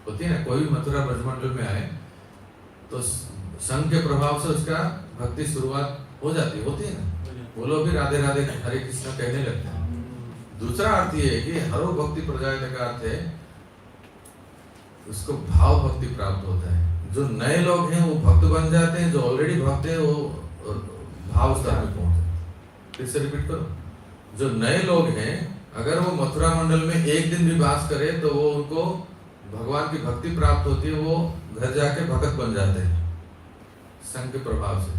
होती है ना। कोई भी मथुरा ब्रजमंडल में आए तो संघ के प्रभाव से उसका भक्ति शुरुआत हो जाती होती है ना, वो लोग भी राधे राधे हरे कृष्ण कहने लगते हैं। दूसरा अर्थ ये है कि हरो भक्ति प्रजायते का अर्थ है उसको भाव भक्ति प्राप्त होता है। जो नए लोग हैं वो भक्त बन जाते हैं, जो ऑलरेडी भक्त है वो भाव स्तर में पहुंच जाते हैं। फिर से रिपीट करो, जो नए लोग हैं अगर वो मथुरा मंडल में एक दिन भी वास करे तो वो उनको भगवान की भक्ति प्राप्त होती है, वो घर जाके भक्त बन जाते हैं संघ के प्रभाव से।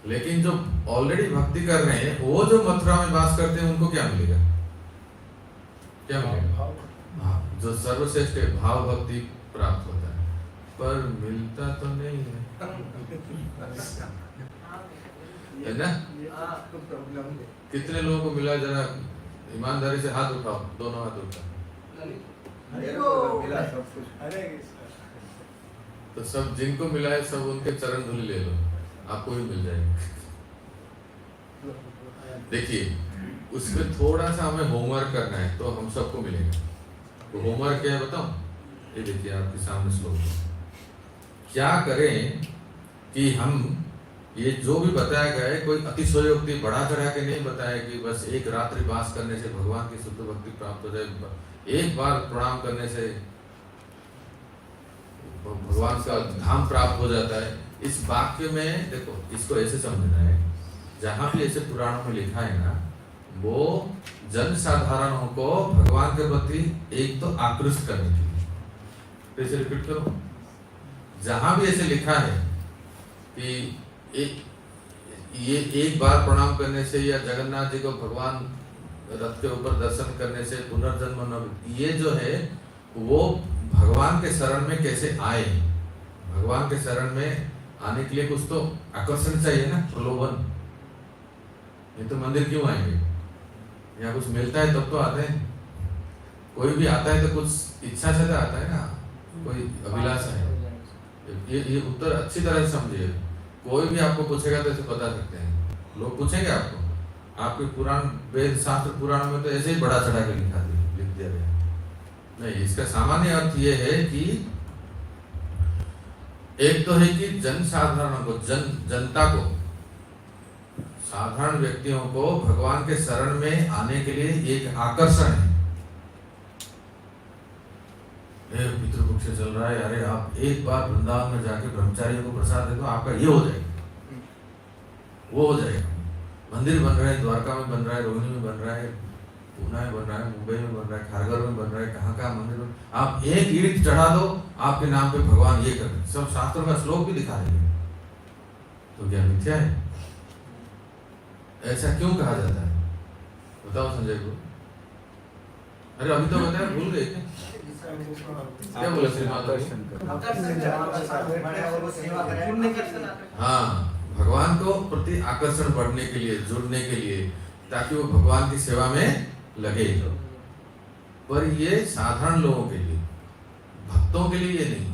लेकिन जो ऑलरेडी भक्ति कर रहे हैं वो जो मथुरा में वास करते हैं उनको क्या मिलेगा? क्या मिलेगा? हाँ, जो सर्वश्रेष्ठ भाव भक्ति प्राप्त होता है, पर मिलता तो नहीं है ना? तो प्रॉब्लम है। कितने लोगों को मिला? जरा ईमानदारी से हाथ उठाओ, दोनों हाथ उठाओ। मिला सब कुछ। अरे तो सब जिनको मिला है सब उनके चरण धूल ले लो, आपको भी मिल जाएगा। देखिए उसमें थोड़ा सा हमें होमवर्क करना है तो हम सबको मिलेगा। तो होमवर्क क्या है बताओ? ये देखिए आपके सामने श्लोक है। क्या करें कि हम ये जो भी बताया गया है कोई अतिशयोक्ति बढ़ा चढ़ा के नहीं बताया कि बस एक रात्रि वास करने से भगवान की शुद्ध भक्ति प्राप्त हो जाए, एक बार प्रणाम करने से भगवान का धाम प्राप्त हो जाता है। इस वाक्य में देखो, इसको ऐसे समझना है, जहां भी ऐसे पुराणों में लिखा है ना, वो जन साधारणों को भगवान के प्रति एक तो आकृष्ट करने के लिए। फिर से रिपीट करो, जहां भी ऐसे लिखा है कि ये एक बार प्रणाम करने से या जगन्नाथ जी को भगवान रथ के ऊपर दर्शन करने से पुनर्जन्म न, ये जो है वो भगवान के शरण में कैसे आए, भगवान के शरण में आने के लिए कुछ तो आकर्षण चाहिए ना, प्रलोभन। ये तो मंदिर क्यों आएंगे? यहाँ कुछ मिलता है तब तो आते हैं। कोई भी आता है तो कुछ इच्छा से तो आता है ना, कोई अभिलाषा है। ये उत्तर अच्छी तरह से समझिए। कोई भी आपको पूछेगा तो ऐसे बता सकते हैं, लोग पूछेंगे आपको, आपके पुराण वेद शास्त्र पुराण में तो ऐसे ही बढ़ा चढ़ा के लिख दिया गया नहीं। इसका सामान्य अर्थ ये है कि एक तो है कि जन साधारण को, जनता को, साधारण व्यक्तियों को भगवान के शरण में आने के लिए एक आकर्षण है। पितृपक्ष चल रहा है, अरे आप एक बार वृंदावन में जाके ब्रह्मचारियों को प्रसाद दे दो, आपका ये हो जाएगा, वो हो जाएगा। मंदिर बन रहा है, द्वारका में बन रहा है, रोहिणी में बन रहा है, पूना में बन रहा है, मुंबई में बन रहा है, खारघर में बन रहा है, कहाँ कहाँ मंदिर बन, आप एक ईंट चढ़ा दो, आपके नाम पे भगवान ये कर दे। सब शास्त्रों का श्लोक भी दिखा देंगे। तो क्या मिथ्या है? ऐसा क्यों कहा जाता है? बताओ संजय को। अरे अभी तो बताया, भूल गए क्या बोला श्रीमान? हाँ, भगवान को प्रति आकर्षण बढ़ने के लिए, जुड़ने के लिए, ताकि वो भगवान की सेवा में लगे। पर ये साधारण लोगों के लिए, भक्तों के लिए ये नहीं।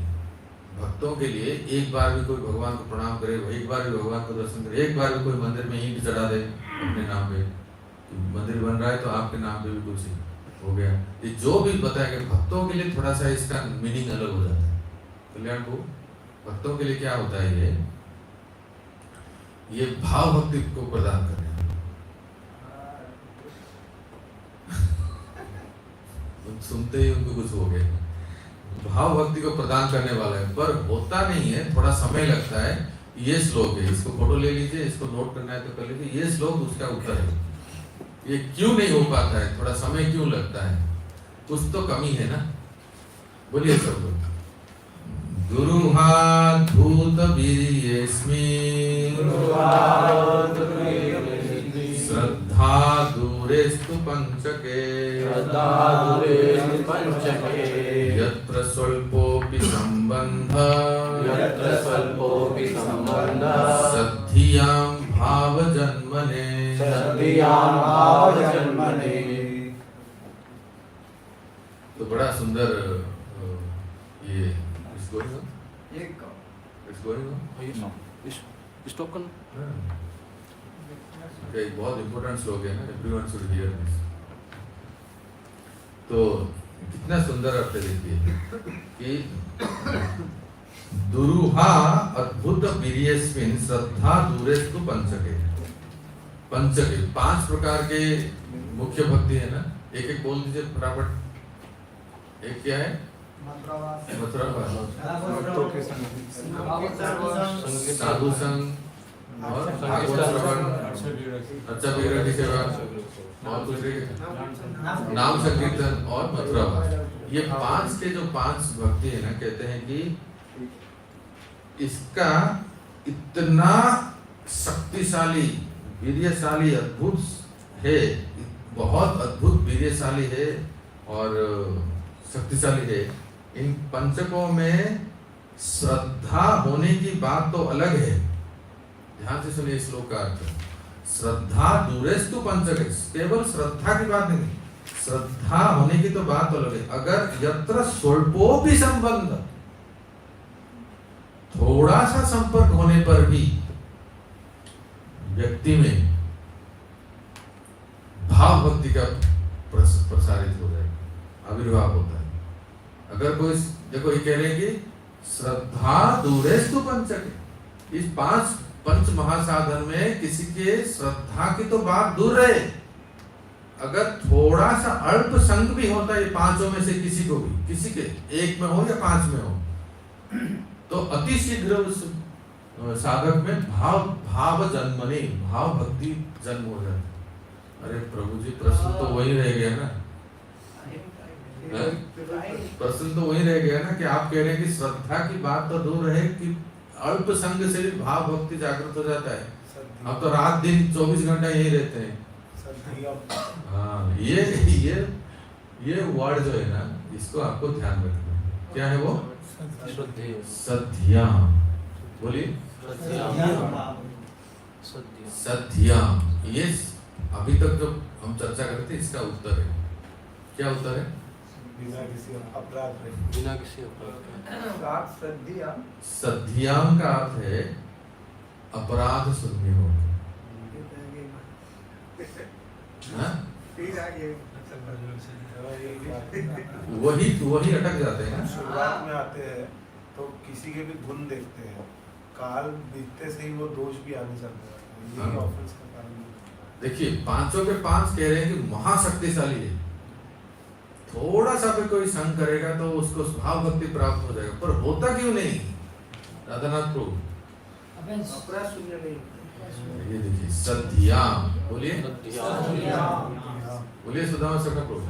भक्तों के लिए एक बार भी कोई भगवान को प्रणाम करे, एक बार भी भगवान को दर्शन करे, एक बार भी कोई मंदिर में ईंट चढ़ा दे अपने नाम पे, मंदिर बन रहा है तो आपके नाम पे भी कुछ हो गया। ये जो भी बताया गया, भक्तों के लिए थोड़ा सा इसका मीनिंग अलग हो जाता है। कल्याण को भक्तों के लिए क्या होता है, ये भाव भक्ति को प्रदान करने सुनते ही उनको कुछ हो गया। भाव भक्ति को प्रदान करने वाला है, पर होता नहीं है, थोड़ा समय लगता है। ये श्लोक है, इसको फोटो ले लीजिए, इसको नोट करना है तो कर लीजिए। ये श्लोक उसका उत्तर है। ये क्यों नहीं हो पाता है, थोड़ा समय क्यों लगता है, कुछ तो कमी है ना। बोलिए सब लोग। गुरुहाद्भूत वीर्येऽस्मि श्रद्धा दूरेस्तु पंचके यत्र स्वल्पोऽपि सम्बन्धः सद्धियां भावजन्मने। तो बड़ा सुंदर ये इट्स गोइंग ऑन। स्टॉप करना। एक बहुत इंपॉर्टेंट श्लोक है ना, एवरीवन शुड हियर दिस। तो कितना सुंदर अर्थ है, देखिए कि दुरूहा अद्भुत वीर्येस्मिन् श्रद्धा दूरेस्तु पंचके। पंचके 5 प्रकार के मुख्य भक्ति है ना, एक एक बोल दीजिए फटाफट। एक क्या है? साधु संग और भागवत श्रवण, अच्छा विग्रह की सेवा और कुछ नाम संकीर्तन और मथुरा। ये 5 के जो 5 भक्ति है ना, कहते हैं कि इसका इतना शक्तिशाली, वीर्यशाली, अद्भुत है, बहुत अद्भुत वीर्यशाली है और शक्तिशाली है। इन पंचकों में श्रद्धा होने की बात तो अलग है। ध्यान से सुनिए श्लोक का अर्थ। श्रद्धा दूरेस्तु पंचके, केवल श्रद्धा की बात नहीं, श्रद्धा होने की तो बात अलग है। अगर यत्र स्वल्पोऽपि संबंध, थोड़ा सा संपर्क होने पर भी व्यक्ति में भाव भक्ति का प्रसारित हो जाए, आविर्भाव होता है। अगर कोई देखो, ये कह रहे हैं कि श्रद्धा दूरेस्तु पंचके, इस 5 पंच महासाधन में किसी के श्रद्धा की तो बात दूर रहे, अगर थोड़ा सा अल्प संग भी होता है 5 में से किसी को भी, किसी के 1 में हो या 5 में हो, तो अति शीघ्र उस साधक में भाव जन्मने, भाव भक्ति जन्म हो जाता है। अरे प्रभु जी, प्रश्न तो वही रह गया ना, प्रश्न तो वही रह गया ना कि आप कह रहे हैं कि श्रद्धा की बात तो दूर रहे कि अल्प संग से भी भाव भक्ति जागृत हो जाता है। हम तो रात दिन 24 घंटा यही रहते हैं। हाँ, ये वर्ड जो है ना, इसको आपको ध्यान रखना है। क्या है वो? सद्धिया। बोलिए सद्धिया। ये अभी तक जो हम चर्चा करते हैं, इसका उत्तर है। क्या उत्तर है? बिना किसी अपराध के। बिना किसी अपराध के। सद्धियाम का अर्थ है अपराध शून्य हो। वही अटक जाते हैं। शुरुआत में आते हैं तो किसी के भी गुण देखते हैं, काल बीतते से ही वो दोष भी आने चलते हैं। यही ऑफेंस का कारण। देखिए 5 के 5 कह रहे हैं कि महाशक्तिशाली है, थोड़ा सा भी कोई संग करेगा तो उसको भाव भक्ति प्राप्त हो जाएगा, पर होता क्यों नहीं? राधानाथ प्रभु अपराध शून्य नहीं। ये देखिए सद्धियाम। बोलिए बोलिए सुदामा सरकार प्रभु।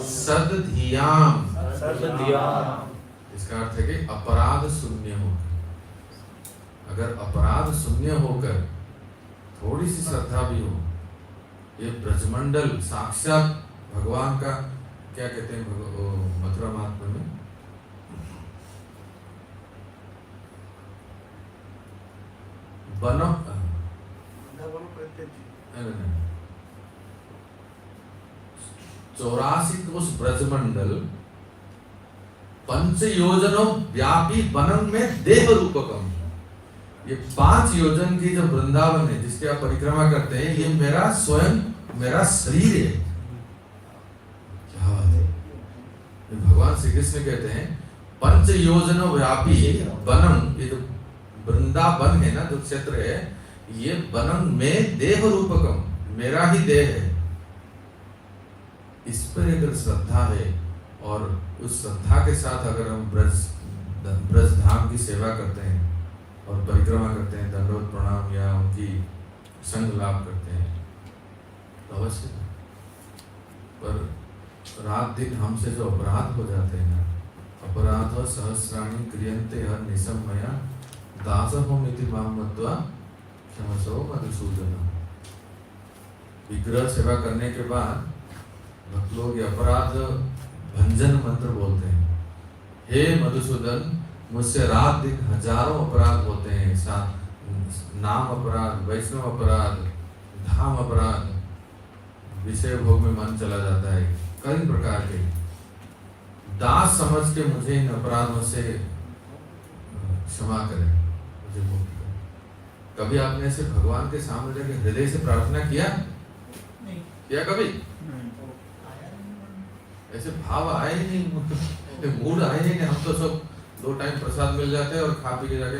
सद्धियाम। इसका अर्थ है कि अपराध शून्य हो। अगर अपराध शून्य होकर थोड़ी सी श्रद्धा भी हो, ये ब्रजमंडल साक्षात भगवान का, क्या कहते हैं मथुरा महात्म्य में, बनो 84 कोष ब्रजमंडल पंच योजनों व्यापी वनम में देह रूपकम। ये 5 योजन की जो वृंदावन है जिसकी आप परिक्रमा करते हैं, ये मेरा स्वयं मेरा शरीर है। क्या बात है! भगवान श्री कृष्ण कहते हैं पंच योजन व्यापी वनम, ये जो वृंदावन है ना, जो क्षेत्र है, ये वनम में देह रूपकम, मेरा ही देह है। इस पर अगर श्रद्धा है और उस श्रद्धा के साथ अगर हम ब्रज धाम की सेवा करते हैं और परिक्रमा करते हैं, दंडवत प्रणाम या उनकी संग लाभ करते हैं, तो अवश्य। पर रात दिन हमसे जो अपराध हो जाते हैं ना, अपराध सहस्राणी क्रियन्ते हर निसमया दासोमिति माम मत्वा क्षमस्व मधुसूदन। विग्रह सेवा करने के बाद भक्त लोग ये अपराध भंजन मंत्र बोलते हैं। हे मधुसूदन, मुझसे रात दिन हजारों अपराध होते हैं, नाम अपराध, वैष्णव अपराध, धाम अपराध, विषय भोग में मन चला जाता है, कई प्रकार के। दास समझ के मुझे इन अपराधों से क्षमा करें, मुझे मुक्त करें। कभी आपने ऐसे भगवान के सामने जाके हृदय से प्रार्थना किया? किया कभी? ऐसे भाव आए ही नहीं, मूड आए ही नहीं। हम तो सब 2 टाइम प्रसाद मिल जाते हैं और खा पी के जाके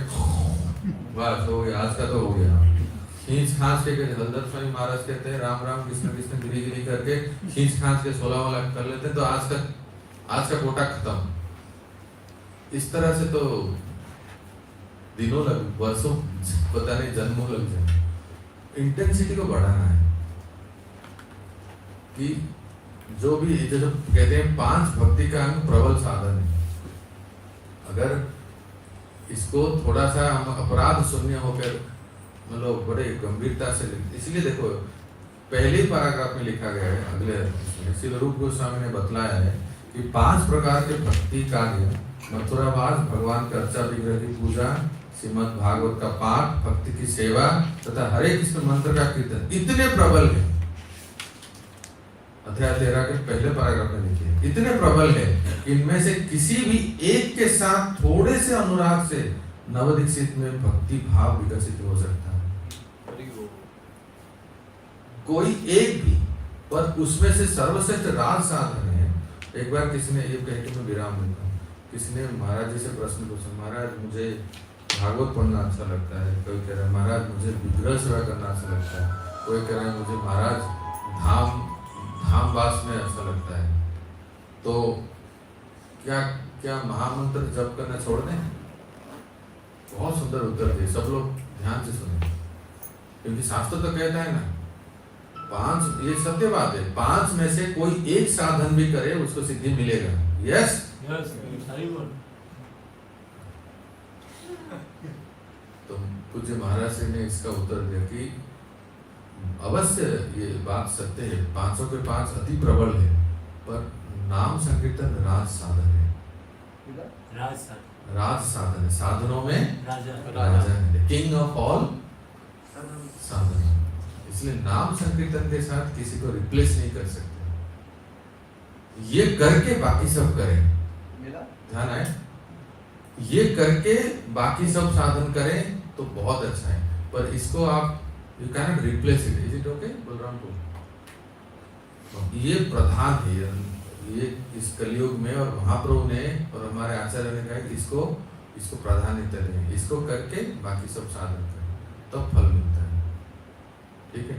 बस हो गया, आज का तो हो गया। खींच खांच के हलदर स्वामी महाराज कहते हैं राम राम कृष्ण कृष्ण गिरी गिरी करके खींच खांच के 16 वाला कर लेते हैं, तो आज का कोटा खत्म। इस तरह से तो दिनों लग, वर्षों, पता नहीं जन्मों लग जाए। इंटेंसिटी को बढ़ाना है कि जो भी जो कहते हैं 5 भक्ति का अंग प्रबल साधन है। अगर इसको थोड़ा सा हम अपराध शून्य होकर मतलब बड़े गंभीरता से, इसलिए देखो पहले पैराग्राफ में लिखा गया है, अगले श्री रूप गोस्वामी ने बतलाया है कि 5 प्रकार के भक्ति कार्य, मथुरावास, भगवान के अर्चा विग्रह की पूजा, श्रीमद् भागवत का पाठ, भक्ति की सेवा तथा हरे कृष्ण मंत्र का कीर्तन इतने प्रबल है। अध्याय 13 के पहले पैराग्राफ में लिखिए, इतने प्रबल है कि इनमें से किसी भी एक के साथ थोड़े से अनुराग से नवदीक्षित में भक्ति भाव विकसित हो सकता है। कोई एक भी, पर उसमें से सर्वश्रेष्ठ राज साधन है। एक बार किसी ने ये कह के मैं विराम देता हूँ, किसी ने महाराज जी से प्रश्न पूछा, महाराज मुझे भागवत पढ़ना अच्छा लगता है, कोई कह रहा है महाराज मुझे विग्रह सेवा करना अच्छा लगता है, कोई कह रहा है मुझे महाराज धाम वास में अच्छा लगता है, तो क्या महामंत्र जप करना छोड़ दें? बहुत सुंदर उत्तर दिए, सब लोग ध्यान से सुने, क्योंकि शास्त्र तो कहता है ना 5, ये सत्य बात है, 5 में से कोई एक साधन भी करे उसको सिद्धि मिलेगा। यस, तो पूज्य महाराज जी ने इसका उत्तर दिया कि अवश्य ये बात सत्य है, 500 के 5 अति प्रबल है, पर नाम संकीर्तन राज साधन है। राज साधन है, साधनों में राजा है, किंग ऑफ ऑल साधन। इसलिए नाम संकीर्तन के साथ किसी को रिप्लेस नहीं कर सकते। ये करके बाकी सब करें, ध्यान आए, ये करके बाकी सब साधन करें तो बहुत अच्छा है, पर इसको आप You cannot replace it. Is it okay, Balrampur? ये प्रधान है, ये इस कलयुग में, और महाप्रभु ने और हमारे आचार्य ने कहा कि इसको प्राधान्यता दें, इसको करके बाकी सब साधन करें, तब फल मिलता है। ठीक है।